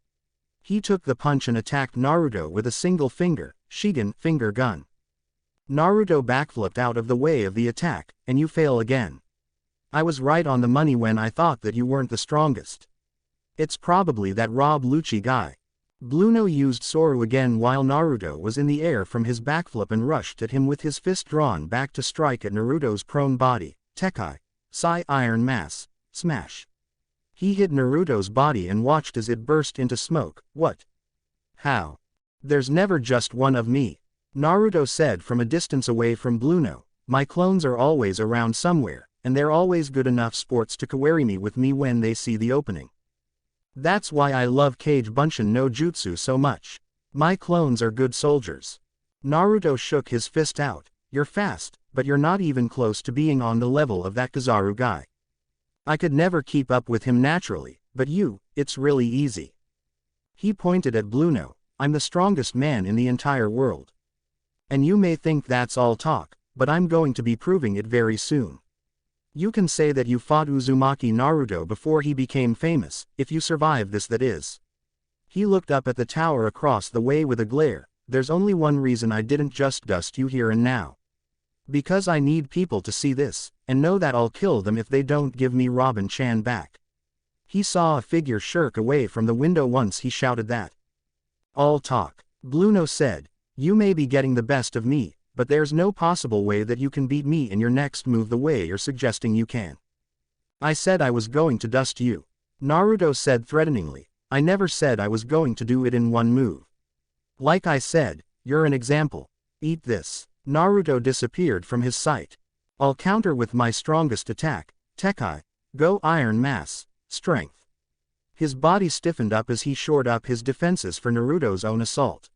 He took the punch and attacked Naruto with a single finger, Shigen, finger gun. Naruto backflipped out of the way of the attack, and you fail again. I was right on the money when I thought that you weren't the strongest. It's probably that Rob Lucci guy. Blueno used Soru again while Naruto was in the air from his backflip and rushed at him with his fist drawn back to strike at Naruto's prone body. Tekai. Sai Iron Mass. Smash. He hit Naruto's body and watched as it burst into smoke. What? How? There's never just one of me. Naruto said from a distance away from Blueno. My clones are always around somewhere, and they're always good enough sports to kawaii me with me when they see the opening. That's why I love Kage Bunshin no Jutsu so much. My clones are good soldiers. Naruto shook his fist out. You're fast, but you're not even close to being on the level of that Kizaru guy. I could never keep up with him naturally, but you, it's really easy. He pointed at Blueno. I'm the strongest man in the entire world. And you may think that's all talk, but I'm going to be proving it very soon. You can say that you fought Uzumaki Naruto before he became famous, if you survive this, that is. He looked up at the tower across the way with a glare. There's only one reason I didn't just dust you here and now. Because I need people to see this, and know that I'll kill them if they don't give me Robin-chan back. He saw a figure shirk away from the window once he shouted that. All talk. Blueno said, You may be getting the best of me, but there's no possible way that you can beat me in your next move the way you're suggesting you can. I said I was going to dust you. Naruto said threateningly. I never said I was going to do it in one move. Like I said, you're an example. Eat this. Naruto disappeared from his sight. I'll counter with my strongest attack, Tekai. Go Iron Mass, Strength. His body stiffened up as he shored up his defenses for Naruto's own assault.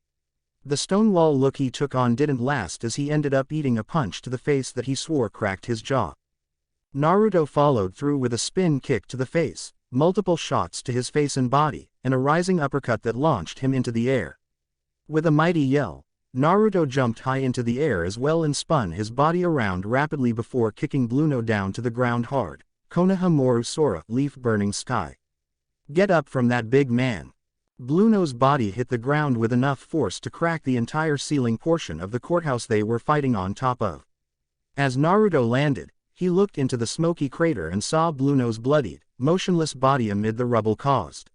The stonewall look he took on didn't last as he ended up eating a punch to the face that he swore cracked his jaw. Naruto followed through with a spin kick to the face, multiple shots to his face and body, and a rising uppercut that launched him into the air. With a mighty yell, Naruto jumped high into the air as well and spun his body around rapidly before kicking Bluno down to the ground hard. Konohamaru Sora, leaf burning sky. Get up from that big man. Bluno's body hit the ground with enough force to crack the entire ceiling portion of the courthouse they were fighting on top of. As Naruto landed, he looked into the smoky crater and saw Bluno's bloodied, motionless body amid the rubble caused.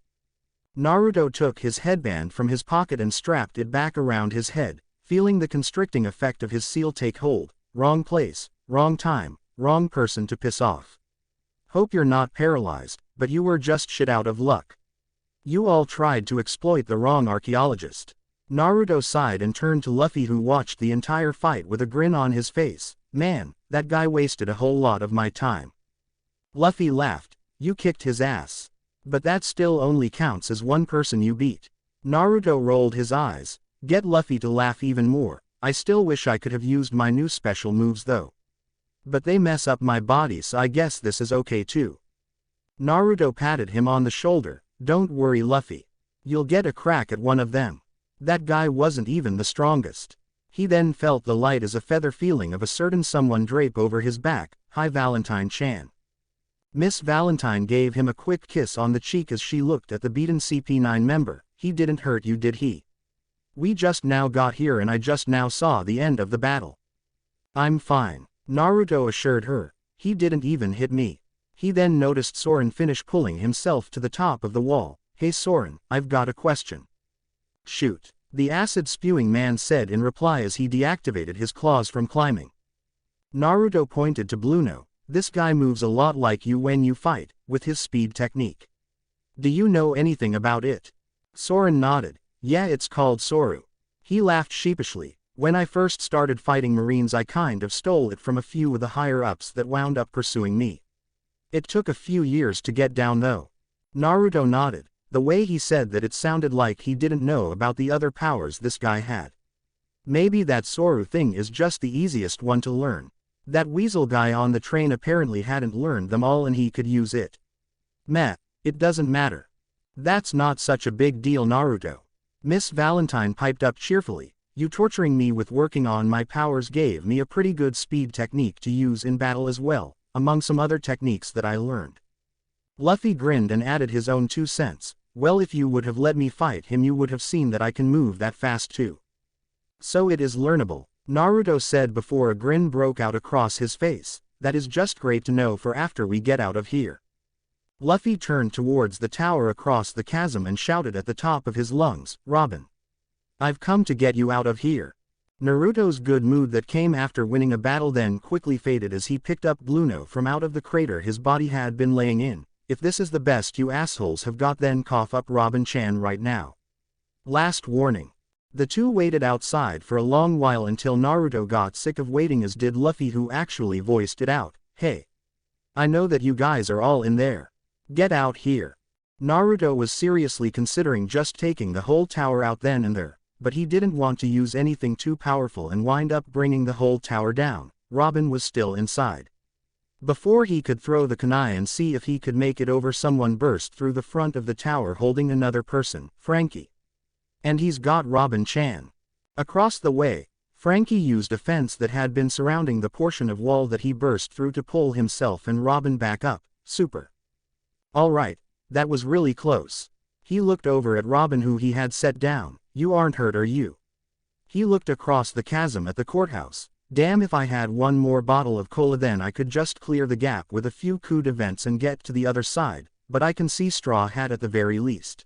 Naruto took his headband from his pocket and strapped it back around his head, feeling the constricting effect of his seal take hold. Wrong place, wrong time, wrong person to piss off. Hope you're not paralyzed, but you were just shit out of luck. You all tried to exploit the wrong archaeologist. Naruto sighed and turned to Luffy, who watched the entire fight with a grin on his face. Man, that guy wasted a whole lot of my time. Luffy laughed. You kicked his ass. But that still only counts as one person you beat. Naruto rolled his eyes. Get Luffy to laugh even more. I still wish I could have used my new special moves though. But they mess up my body, so I guess this is okay too. Naruto patted him on the shoulder. Don't worry Luffy. You'll get a crack at one of them. That guy wasn't even the strongest. He then felt the light as a feather feeling of a certain someone drape over his back. Hi Valentine-chan. Miss Valentine gave him a quick kiss on the cheek as she looked at the beaten CP9 member. He didn't hurt you, did he? We just now got here and I just now saw the end of the battle. I'm fine, Naruto assured her. He didn't even hit me. He then noticed Soren finish pulling himself to the top of the wall. Hey Soren, I've got a question. Shoot, the acid-spewing man said in reply as he deactivated his claws from climbing. Naruto pointed to Bluno. This guy moves a lot like you when you fight, with his speed technique. Do you know anything about it? Soren nodded. Yeah, it's called Soru. He laughed sheepishly. When I first started fighting Marines I kind of stole it from a few of the higher-ups that wound up pursuing me. It took a few years to get down though. Naruto nodded. The way he said that it sounded like he didn't know about the other powers this guy had. Maybe that Soru thing is just the easiest one to learn. That weasel guy on the train apparently hadn't learned them all and he could use it. Meh, it doesn't matter. That's not such a big deal Naruto. Miss Valentine piped up cheerfully. You torturing me with working on my powers gave me a pretty good speed technique to use in battle as well, among some other techniques that I learned. Luffy grinned and added his own 2 cents. Well, if you would have let me fight him you would have seen that I can move that fast too. So it is learnable, Naruto said before a grin broke out across his face. That is just great to know for after we get out of here. Luffy turned towards the tower across the chasm and shouted at the top of his lungs, Robin. I've come to get you out of here. Naruto's good mood that came after winning a battle then quickly faded as he picked up Bluno from out of the crater his body had been laying in. If this is the best you assholes have got then cough up Robin-chan right now. Last warning. The two waited outside for a long while until Naruto got sick of waiting, as did Luffy, who actually voiced it out. Hey. I know that you guys are all in there. Get out here. Naruto was seriously considering just taking the whole tower out then and there, but he didn't want to use anything too powerful and wind up bringing the whole tower down. Robin was still inside. Before he could throw the kunai and see if he could make it over, someone burst through the front of the tower holding another person, Frankie. And he's got Robin-chan. Across the way, Frankie used a fence that had been surrounding the portion of wall that he burst through to pull himself and Robin back up. Super. Alright, that was really close. He looked over at Robin, who he had set down. You aren't hurt, are you? He looked across the chasm at the courthouse. Damn, if I had one more bottle of cola then I could just clear the gap with a few coup d'events and get to the other side, but I can see Straw Hat at the very least.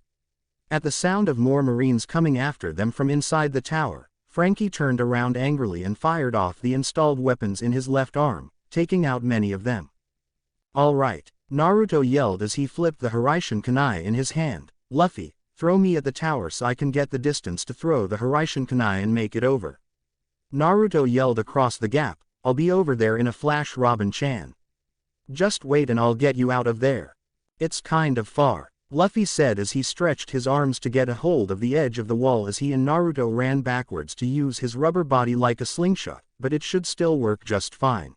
At the sound of more Marines coming after them from inside the tower, Frankie turned around angrily and fired off the installed weapons in his left arm, taking out many of them. "All right," Naruto yelled as he flipped the Hiraishin kunai in his hand. "Luffy, throw me at the tower so I can get the distance to throw the Hiraishin kunai and make it over." Naruto yelled across the gap, "I'll be over there in a flash, Robin-chan. Just wait and I'll get you out of there. It's kind of far," Luffy said as he stretched his arms to get a hold of the edge of the wall as he and Naruto ran backwards to use his rubber body like a slingshot, but it should still work just fine.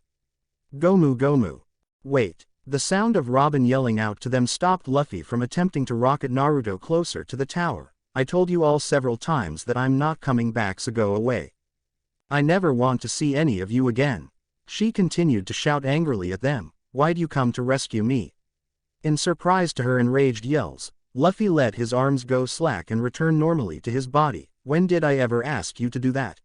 "Gomu Gomu." Wait. The sound of Robin yelling out to them stopped Luffy from attempting to rocket Naruto closer to the tower. "I told you all several times that I'm not coming back, so go away. I never want to see any of you again." She continued to shout angrily at them. "Why'd you come to rescue me?" In surprise to her enraged yells, Luffy let his arms go slack and return normally to his body. "When did I ever ask you to do that?"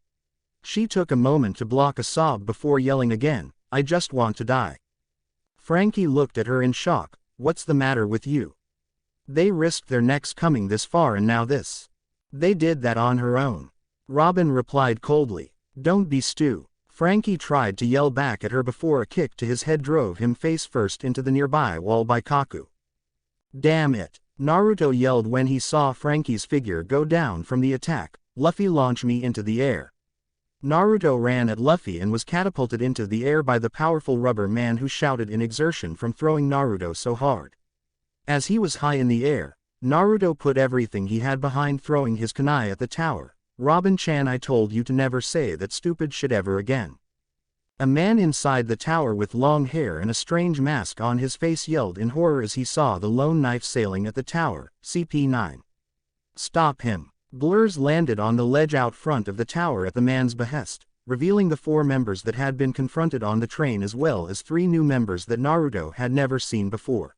She took a moment to block a sob before yelling again, "I just want to die." Frankie looked at her in shock. "What's the matter with you? They risked their necks coming this far and now this." "They did that on her own," Robin replied coldly. "Don't be stew." Frankie tried to yell back at her before a kick to his head drove him face first into the nearby wall by Kaku. "Damn it," Naruto yelled when he saw Frankie's figure go down from the attack. "Luffy, launch me into the air." Naruto ran at Luffy and was catapulted into the air by the powerful rubber man who shouted in exertion from throwing Naruto so hard. As he was high in the air, Naruto put everything he had behind throwing his kunai at the tower. "Robin-chan, I told you to never say that stupid shit ever again." A man inside the tower with long hair and a strange mask on his face yelled in horror as he saw the lone knife sailing at the tower. CP9. "Stop him." Blurs landed on the ledge out front of the tower at the man's behest, revealing the 4 members that had been confronted on the train as well as 3 new members that Naruto had never seen before.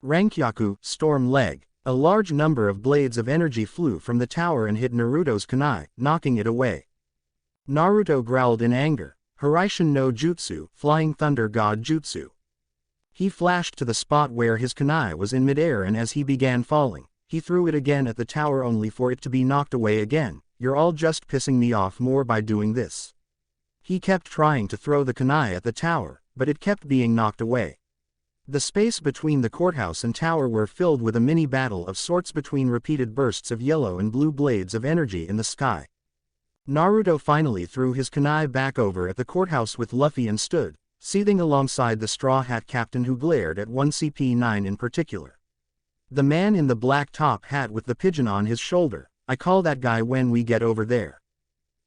Rankyaku, Storm Leg. A large number of blades of energy flew from the tower and hit Naruto's kunai, knocking it away. Naruto growled in anger. "Hiraishin no Jutsu, Flying Thunder God Jutsu." He flashed to the spot where his kunai was in midair, and as he began falling, he threw it again at the tower only for it to be knocked away again. "You're all just pissing me off more by doing this." He kept trying to throw the kunai at the tower, but it kept being knocked away. The space between the courthouse and tower were filled with a mini battle of sorts between repeated bursts of yellow and blue blades of energy in the sky. Naruto finally threw his kunai back over at the courthouse with Luffy and stood, seething alongside the Straw Hat Captain who glared at one CP9 in particular. The man in the black top hat with the pigeon on his shoulder. "I call that guy when we get over there."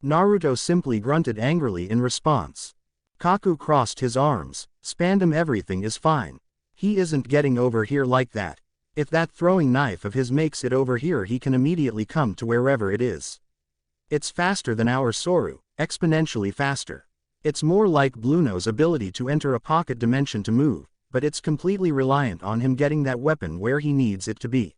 Naruto simply grunted angrily in response. Kaku crossed his arms. "Spandam, everything is fine. He isn't getting over here like that. If that throwing knife of his makes it over here, he can immediately come to wherever it is. It's faster than our Soru, exponentially faster. It's more like Bluno's ability to enter a pocket dimension to move, but it's completely reliant on him getting that weapon where he needs it to be."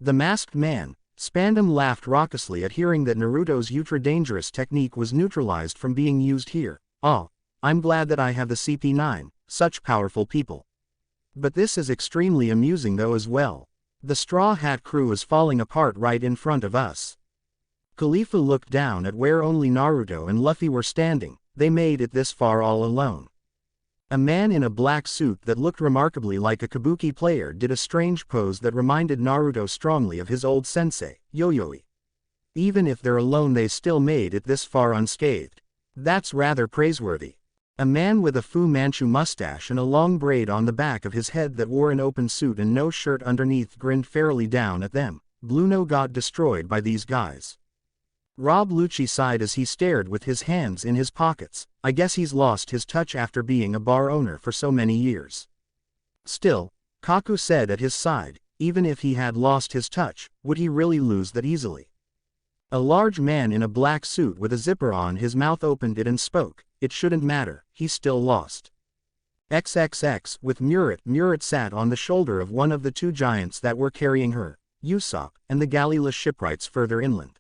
The masked man, Spandam, laughed raucously at hearing that Naruto's ultra-dangerous technique was neutralized from being used here. "Oh, I'm glad that I have the CP9, such powerful people. But this is extremely amusing though as well. The Straw Hat crew is falling apart right in front of us." Khalifa looked down at where only Naruto and Luffy were standing. They made it this far all alone. A man in a black suit that looked remarkably like a kabuki player did a strange pose that reminded Naruto strongly of his old sensei, Yoyoi. Even if they're alone, they still made it this far unscathed. That's rather praiseworthy. A man with a Fu Manchu mustache and a long braid on the back of his head that wore an open suit and no shirt underneath grinned fairly down at them. "Bluno got destroyed by these guys." Rob Lucci sighed as he stared with his hands in his pockets. "I guess he's lost his touch after being a bar owner for so many years." Still, Kaku said at his side, even if he had lost his touch, would he really lose that easily? A large man in a black suit with a zipper on his mouth opened it and spoke. "It shouldn't matter, he's still lost." XXX, with Murat. Murat sat on the shoulder of one of the 2 giants that were carrying her, Usopp, and the Galila shipwrights further inland.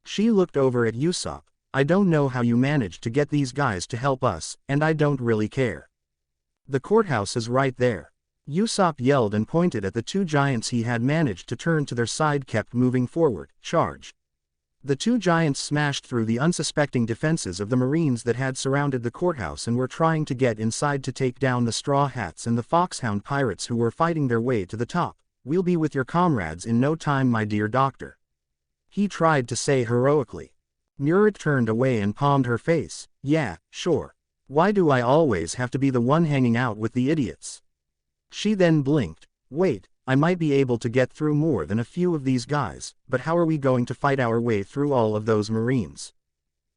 She looked over at Usopp. "I don't know how you managed to get these guys to help us, and I don't really care. The courthouse is right there." Usopp yelled and pointed at the 2 giants he had managed to turn to their side kept moving forward. "Charge." The two giants smashed through the unsuspecting defenses of the Marines that had surrounded the courthouse and were trying to get inside to take down the Straw Hats and the Foxhound pirates who were fighting their way to the top. "We'll be with your comrades in no time, my dear doctor," he tried to say heroically. Murat turned away and palmed her face. "Yeah, sure. Why do I always have to be the one hanging out with the idiots?" She then blinked. "Wait, I might be able to get through more than a few of these guys, but how are we going to fight our way through all of those Marines?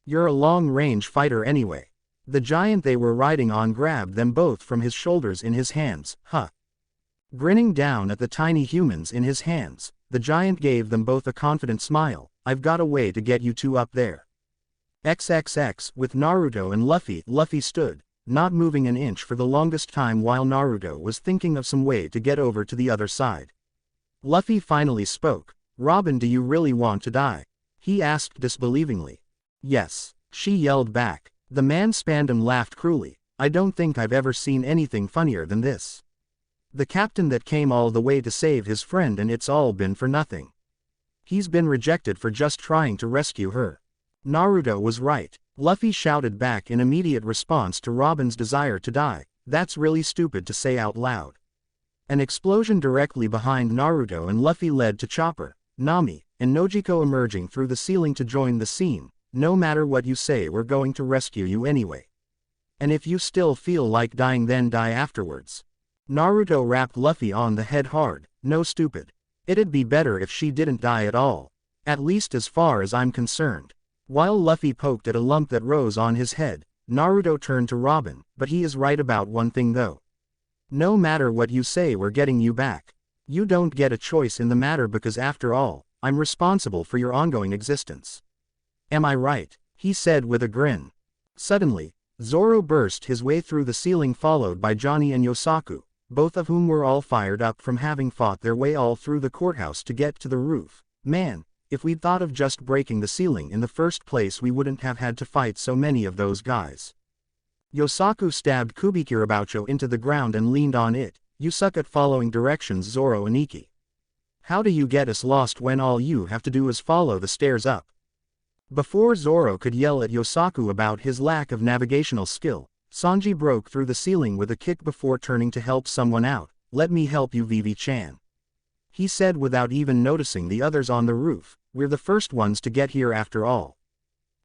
You're a long-range fighter anyway." The giant they were riding on grabbed them both from his shoulders in his hands. "Huh." Grinning down at the tiny humans in his hands, the giant gave them both a confident smile. "I've got a way to get you two up there." XXX. With Naruto and Luffy stood, not moving an inch for the longest time while Naruto was thinking of some way to get over to the other side. Luffy finally spoke. "Robin, do you really want to die?" he asked disbelievingly. "Yes," she yelled back. The man Spandam laughed cruelly. "I don't think I've ever seen anything funnier than this. The captain that came all the way to save his friend and it's all been for nothing. He's been rejected for just trying to rescue her." Naruto was right, Luffy shouted back in immediate response to Robin's desire to die. "That's really stupid to say out loud." An explosion directly behind Naruto and Luffy led to Chopper, Nami, and Nojiko emerging through the ceiling to join the scene. "No matter what you say, we're going to rescue you anyway. And if you still feel like dying, then die afterwards." Naruto rapped Luffy on the head hard. "No, stupid. It'd be better if she didn't die at all. At least as far as I'm concerned." While Luffy poked at a lump that rose on his head, Naruto turned to Robin. "But he is right about one thing though. No matter what you say, we're getting you back. You don't get a choice in the matter because after all, I'm responsible for your ongoing existence. Am I right?" he said with a grin. Suddenly, Zoro burst his way through the ceiling followed by Johnny and Yosaku, both of whom were all fired up from having fought their way all through the courthouse to get to the roof. "Man, if we'd thought of just breaking the ceiling in the first place, we wouldn't have had to fight so many of those guys." Yosaku stabbed Kubikirabucho into the ground and leaned on it. "You suck at following directions, Zoro and Ikki. How do you get us lost when all you have to do is follow the stairs up?" Before Zoro could yell at Yosaku about his lack of navigational skill, Sanji broke through the ceiling with a kick before turning to help someone out. "Let me help you, Vivi-chan," he said without even noticing the others on the roof. "We're the first ones to get here after all."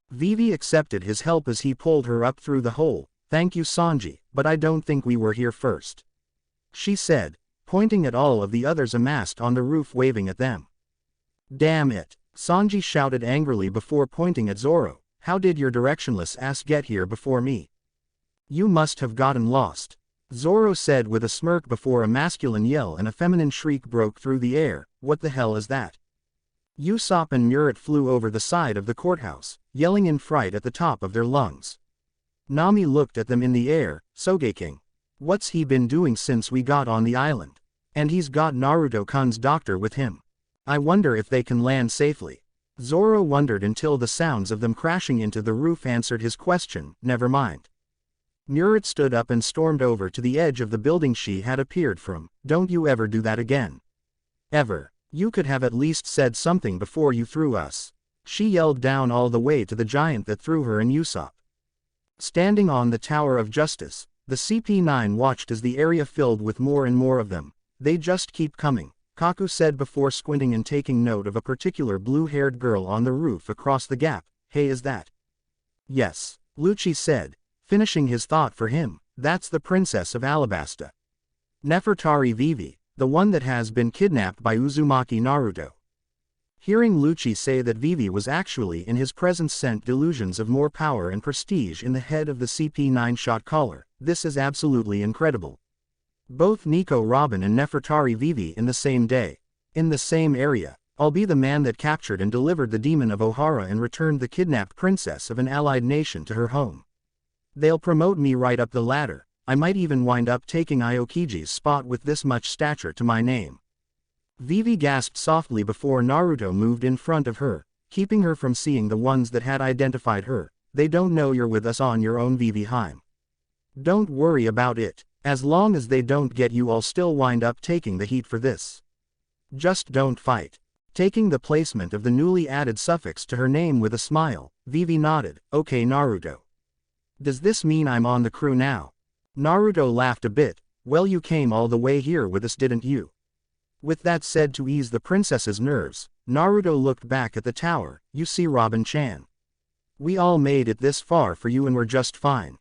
Vivi accepted his help as he pulled her up through the hole. "Thank you, Sanji, but I don't think we were here first," she said, pointing at all of the others amassed on the roof waving at them. "Damn it," Sanji shouted angrily before pointing at Zoro. "How did your directionless ass get here before me? You must have gotten lost," Zoro said with a smirk before a masculine yell and a feminine shriek broke through the air. "What the hell is that?" Usopp and Murat flew over the side of the courthouse, yelling in fright at the top of their lungs. Nami looked at them in the air. "Sogeking. What's he been doing since we got on the island? And he's got Naruto-kun's doctor with him. I wonder if they can land safely." Zoro wondered until the sounds of them crashing into the roof answered his question. "Never mind." Murat stood up and stormed over to the edge of the building she had appeared from. "Don't you ever do that again. Ever. You could have at least said something before you threw us," she yelled down all the way to the giant that threw her and Usopp. Standing on the Tower of Justice, the CP9 watched as the area filled with more and more of them. "They just keep coming," Kaku said before squinting and taking note of a particular blue-haired girl on the roof across the gap. "Hey, is that?" "Yes," Lucci said, finishing his thought for him. "That's the Princess of Alabasta. Nefertari Vivi, the one that has been kidnapped by Uzumaki Naruto." Hearing Lucci say that Vivi was actually in his presence sent delusions of more power and prestige in the head of the CP9 shot caller. "This is absolutely incredible. Both Nico Robin and Nefertari Vivi in the same day. In the same area. I'll be the man that captured and delivered the demon of Ohara and returned the kidnapped princess of an allied nation to her home. They'll promote me right up the ladder. I might even wind up taking Aokiji's spot with this much stature to my name." Vivi gasped softly before Naruto moved in front of her, keeping her from seeing the ones that had identified her. "They don't know you're with us on your own, Vivi Heim. Don't worry about it. As long as they don't get you, I'll still wind up taking the heat for this. Just don't fight." Taking the placement of the newly added suffix to her name with a smile, Vivi nodded, "Okay Naruto. Does this mean I'm on the crew now?" Naruto laughed a bit, "Well, you came all the way here with us, didn't you?" With that said to ease the princess's nerves, Naruto looked back at the tower. "You see Robin-chan. We all made it this far for you and we're just fine.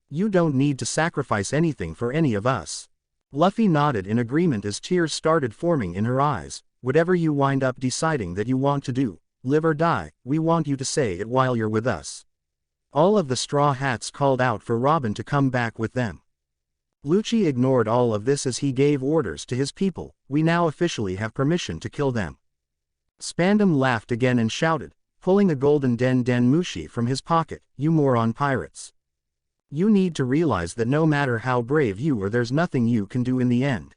You don't need to sacrifice anything for any of us." Luffy nodded in agreement as tears started forming in her eyes. "Whatever you wind up deciding that you want to do, live or die, we want you to say it while you're with us." All of the Straw Hats called out for Robin to come back with them. Lucci ignored all of this as he gave orders to his people. "We now officially have permission to kill them." Spandam laughed again and shouted, pulling a golden Den Den Mushi from his pocket, "You moron pirates. You need to realize that no matter how brave you are, there's nothing you can do in the end.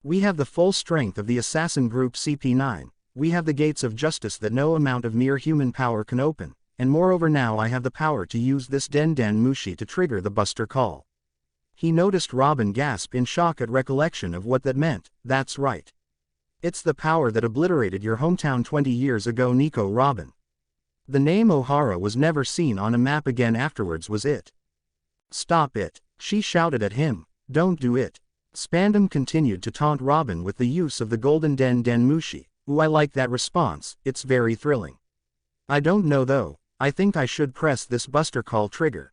We have the full strength of the assassin group CP9, we have the gates of justice that no amount of mere human power can open, and moreover now I have the power to use this Den Den Mushi to trigger the Buster Call." He noticed Robin gasp in shock at recollection of what that meant. "That's right. It's the power that obliterated your hometown 20 years ago, Nico Robin." The name Ohara was never seen on a map again afterwards, was it? "Stop it," she shouted at him, "don't do it." Spandam continued to taunt Robin with the use of the golden Den Den Mushi. "Ooh, I like that response, it's very thrilling. I don't know though, I think I should press this Buster Call trigger.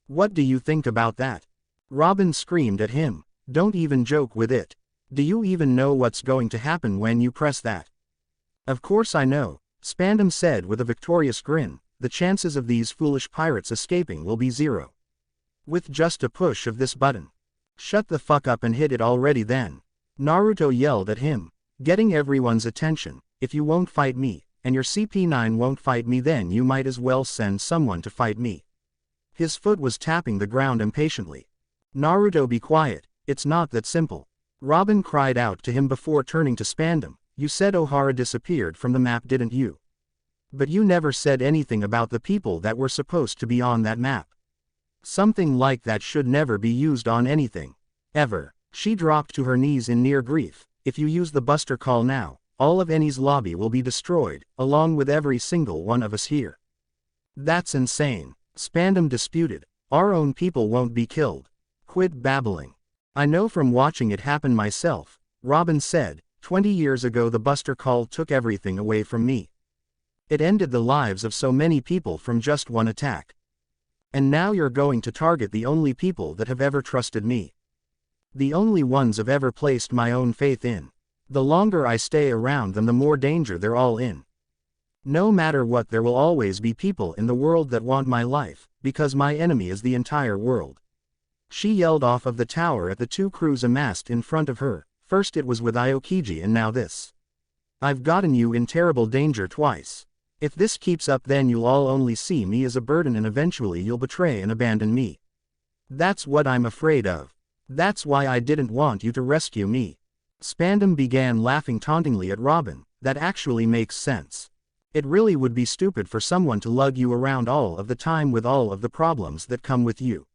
What do you think about that?" Robin screamed at him, "Don't even joke with it. Do you even know what's going to happen when you press that?" "Of course I know," Spandam said with a victorious grin, "the chances of these foolish pirates escaping will be zero. With just a push of this button." "Shut the fuck up and hit it already then," Naruto yelled at him, getting everyone's attention. "If you won't fight me, and your CP9 won't fight me, then you might as well send someone to fight me." His foot was tapping the ground impatiently. "Naruto, be quiet, it's not that simple." Robin cried out to him before turning to Spandam. "You said Ohara disappeared from the map, didn't you? But you never said anything about the people that were supposed to be on that map. Something like that should never be used on anything. Ever." She dropped to her knees in near grief. "If you use the Buster Call now, all of Eni's lobby will be destroyed, along with every single one of us here." "That's insane," Spandam disputed. "Our own people won't be killed." "Quit babbling. I know from watching it happen myself," Robin said. 20 years ago the Buster Call took everything away from me. It ended the lives of so many people from just one attack. And now you're going to target the only people that have ever trusted me. The only ones I've ever placed my own faith in. The longer I stay around them, the more danger they're all in. No matter what, there will always be people in the world that want my life, because my enemy is the entire world." She yelled off of the tower at the two crews amassed in front of her. First it was with Aokiji and now this. "I've gotten you in terrible danger twice. If this keeps up, then you'll all only see me as a burden and eventually you'll betray and abandon me. That's what I'm afraid of. That's why I didn't want you to rescue me." Spandam began laughing tauntingly at Robin. "That actually makes sense. It really would be stupid for someone to lug you around all of the time with all of the problems that come with you."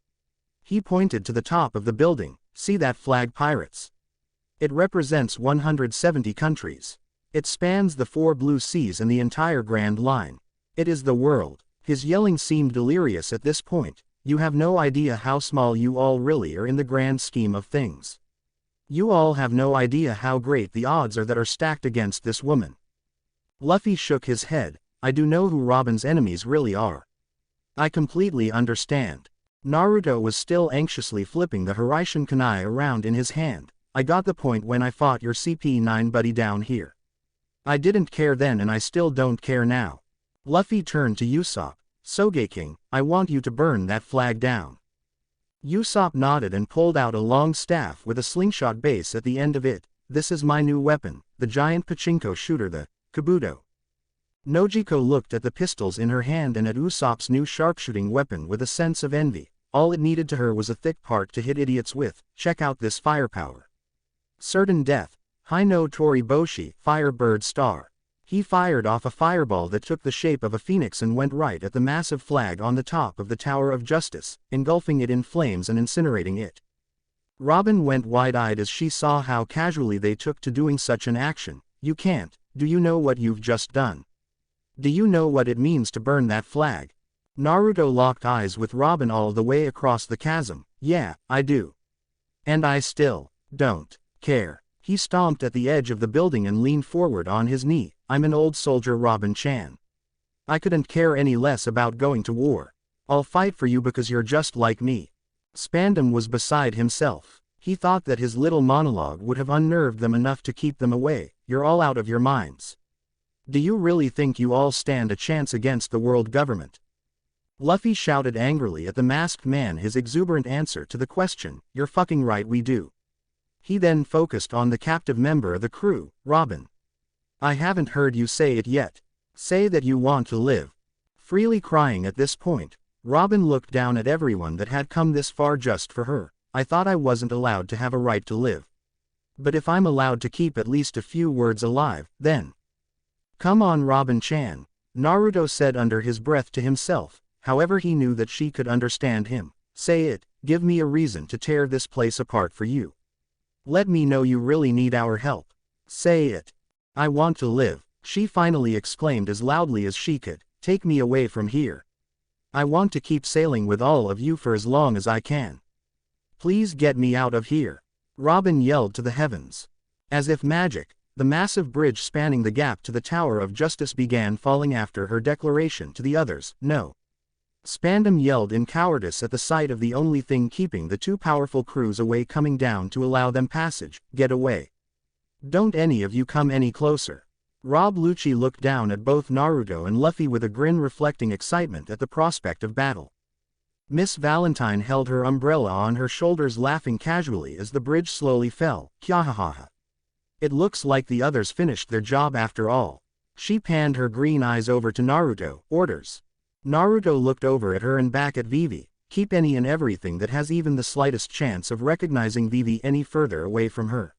He pointed to the top of the building. "See that flag, pirates? It represents 170 countries. It spans the 4 blue seas and the entire Grand Line. It is the world." His yelling seemed delirious at this point. "You have no idea how small you all really are in the grand scheme of things. You all have no idea how great the odds are that are stacked against this woman." Luffy shook his head. "I do know who Robin's enemies really are. I completely understand." Naruto was still anxiously flipping the Hiraishin kunai around in his hand. "I got the point when I fought your CP9 buddy down here. I didn't care then and I still don't care now." Luffy turned to Usopp. "Sogeking, I want you to burn that flag down." Usopp nodded and pulled out a long staff with a slingshot base at the end of it. "This is my new weapon, the giant pachinko shooter, the Kabuto." Nojiko looked at the pistols in her hand and at Usopp's new sharpshooting weapon with a sense of envy. All it needed to her was a thick part to hit idiots with. Check out this firepower. Certain death. Hino Toriboshi, Firebird Star. He fired off a fireball that took the shape of a phoenix and went right at the massive flag on the top of the Tower of Justice, engulfing it in flames and incinerating it. Robin went wide-eyed as she saw how casually they took to doing such an action. "You can't Do you know what you've just done? Do you know what it means to burn that flag? Naruto locked eyes with Robin all the way across the chasm. Yeah, I do. And I still don't care. He stomped at the edge of the building and leaned forward on his knee. I'm an old soldier, Robin-chan. I couldn't care any less about going to war. I'll fight for you because you're just like me. Spandam was beside himself. He thought that his little monologue would have unnerved them enough to keep them away. You're all out of your minds. Do you really think you all stand a chance against the world government? Luffy shouted angrily at the masked man, his exuberant answer to the question. You're fucking right, we do. He then focused on the captive member of the crew, Robin. I haven't heard you say it yet. Say that you want to live. Freely crying at this point, Robin looked down at everyone that had come this far just for her. I thought I wasn't allowed to have a right to live. But if I'm allowed to keep at least a few words alive, then. Come on, Robin-chan, Naruto said under his breath to himself. However, he knew that she could understand him. Say it, give me a reason to tear this place apart for you. Let me know you really need our help. Say it. I want to live, she finally exclaimed as loudly as she could. Take me away from here. I want to keep sailing with all of you for as long as I can. Please get me out of here. Robin yelled to the heavens. As if magic, the massive bridge spanning the gap to the Tower of Justice began falling after her declaration to the others. No. Spandam yelled in cowardice at the sight of the only thing keeping the two powerful crews away coming down to allow them passage. Get away. Don't any of you come any closer. Rob Lucci looked down at both Naruto and Luffy with a grin reflecting excitement at the prospect of battle. Miss Valentine held her umbrella on her shoulders, laughing casually as the bridge slowly fell. Kyahahaha. It looks like the others finished their job after all. She panned her green eyes over to Naruto. Orders. Naruto looked over at her and back at Vivi. Keep any and everything that has even the slightest chance of recognizing Vivi any further away from her.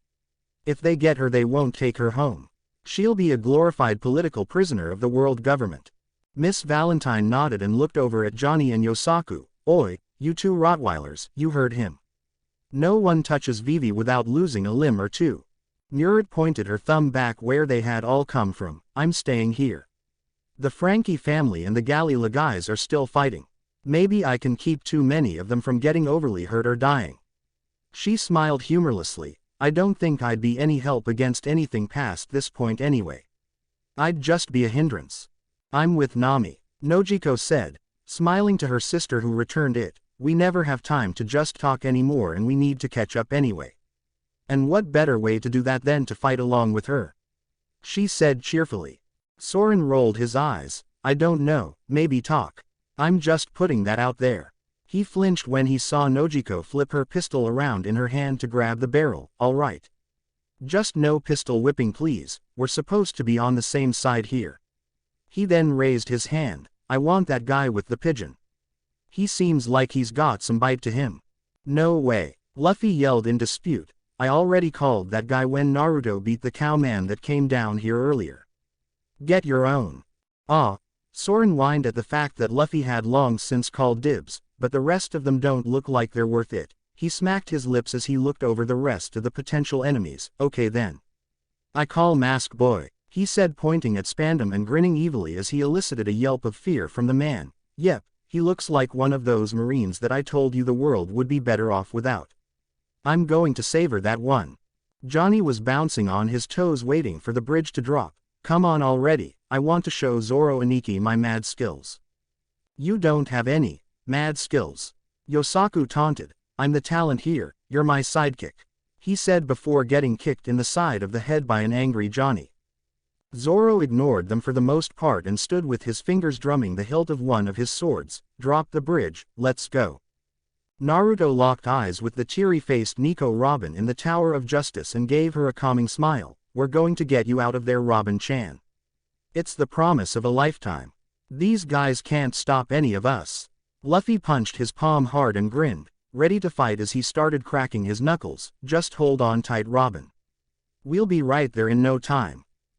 If they get her, they won't take her home. She'll be a glorified political prisoner of the world government. Miss Valentine nodded and looked over at Johnny and Yosaku. Oi, you two Rottweilers, you heard him. No one touches Vivi without losing a limb or two. Murat pointed her thumb back where they had all come from. I'm staying here. The Frankie family and the Galila guys are still fighting. Maybe I can keep too many of them from getting overly hurt or dying. She smiled humorlessly. I don't think I'd be any help against anything past this point anyway. I'd just be a hindrance. I'm with Nami, Nojiko said, smiling to her sister who returned it. We never have time to just talk anymore and we need to catch up anyway. And what better way to do that than to fight along with her? She said cheerfully. Soren rolled his eyes. I don't know, maybe talk. I'm just putting that out there. He flinched when he saw Nojiko flip her pistol around in her hand to grab the barrel. All right. Just no pistol whipping please, we're supposed to be on the same side here. He then raised his hand. I want that guy with the pigeon. He seems like he's got some bite to him. No way, Luffy yelled in dispute. I already called that guy when Naruto beat the cowman that came down here earlier. Get your own. Ah. Soren whined at the fact that Luffy had long since called dibs, but the rest of them don't look like they're worth it. He smacked his lips as he looked over the rest of the potential enemies. Okay then. I call Mask Boy, he said, pointing at Spandam and grinning evilly as he elicited a yelp of fear from the man. Yep, he looks like one of those Marines that I told you the world would be better off without. I'm going to savor that one. Johnny was bouncing on his toes waiting for the bridge to drop. Come on already, I want to show Zoro and Ikki my mad skills. You don't have any mad skills. Yosaku taunted. I'm the talent here, you're my sidekick, he said before getting kicked in the side of the head by an angry Johnny. Zoro ignored them for the most part and stood with his fingers drumming the hilt of one of his swords. Drop the bridge, let's go. Naruto locked eyes with the teary-faced Nico Robin in the Tower of Justice and gave her a calming smile. We're going to get you out of there, Robin-chan. It's the promise of a lifetime. These guys can't stop any of us. Luffy punched his palm hard and grinned, ready to fight as he started cracking his knuckles. Just hold on tight, Robin. We'll be right there in no time.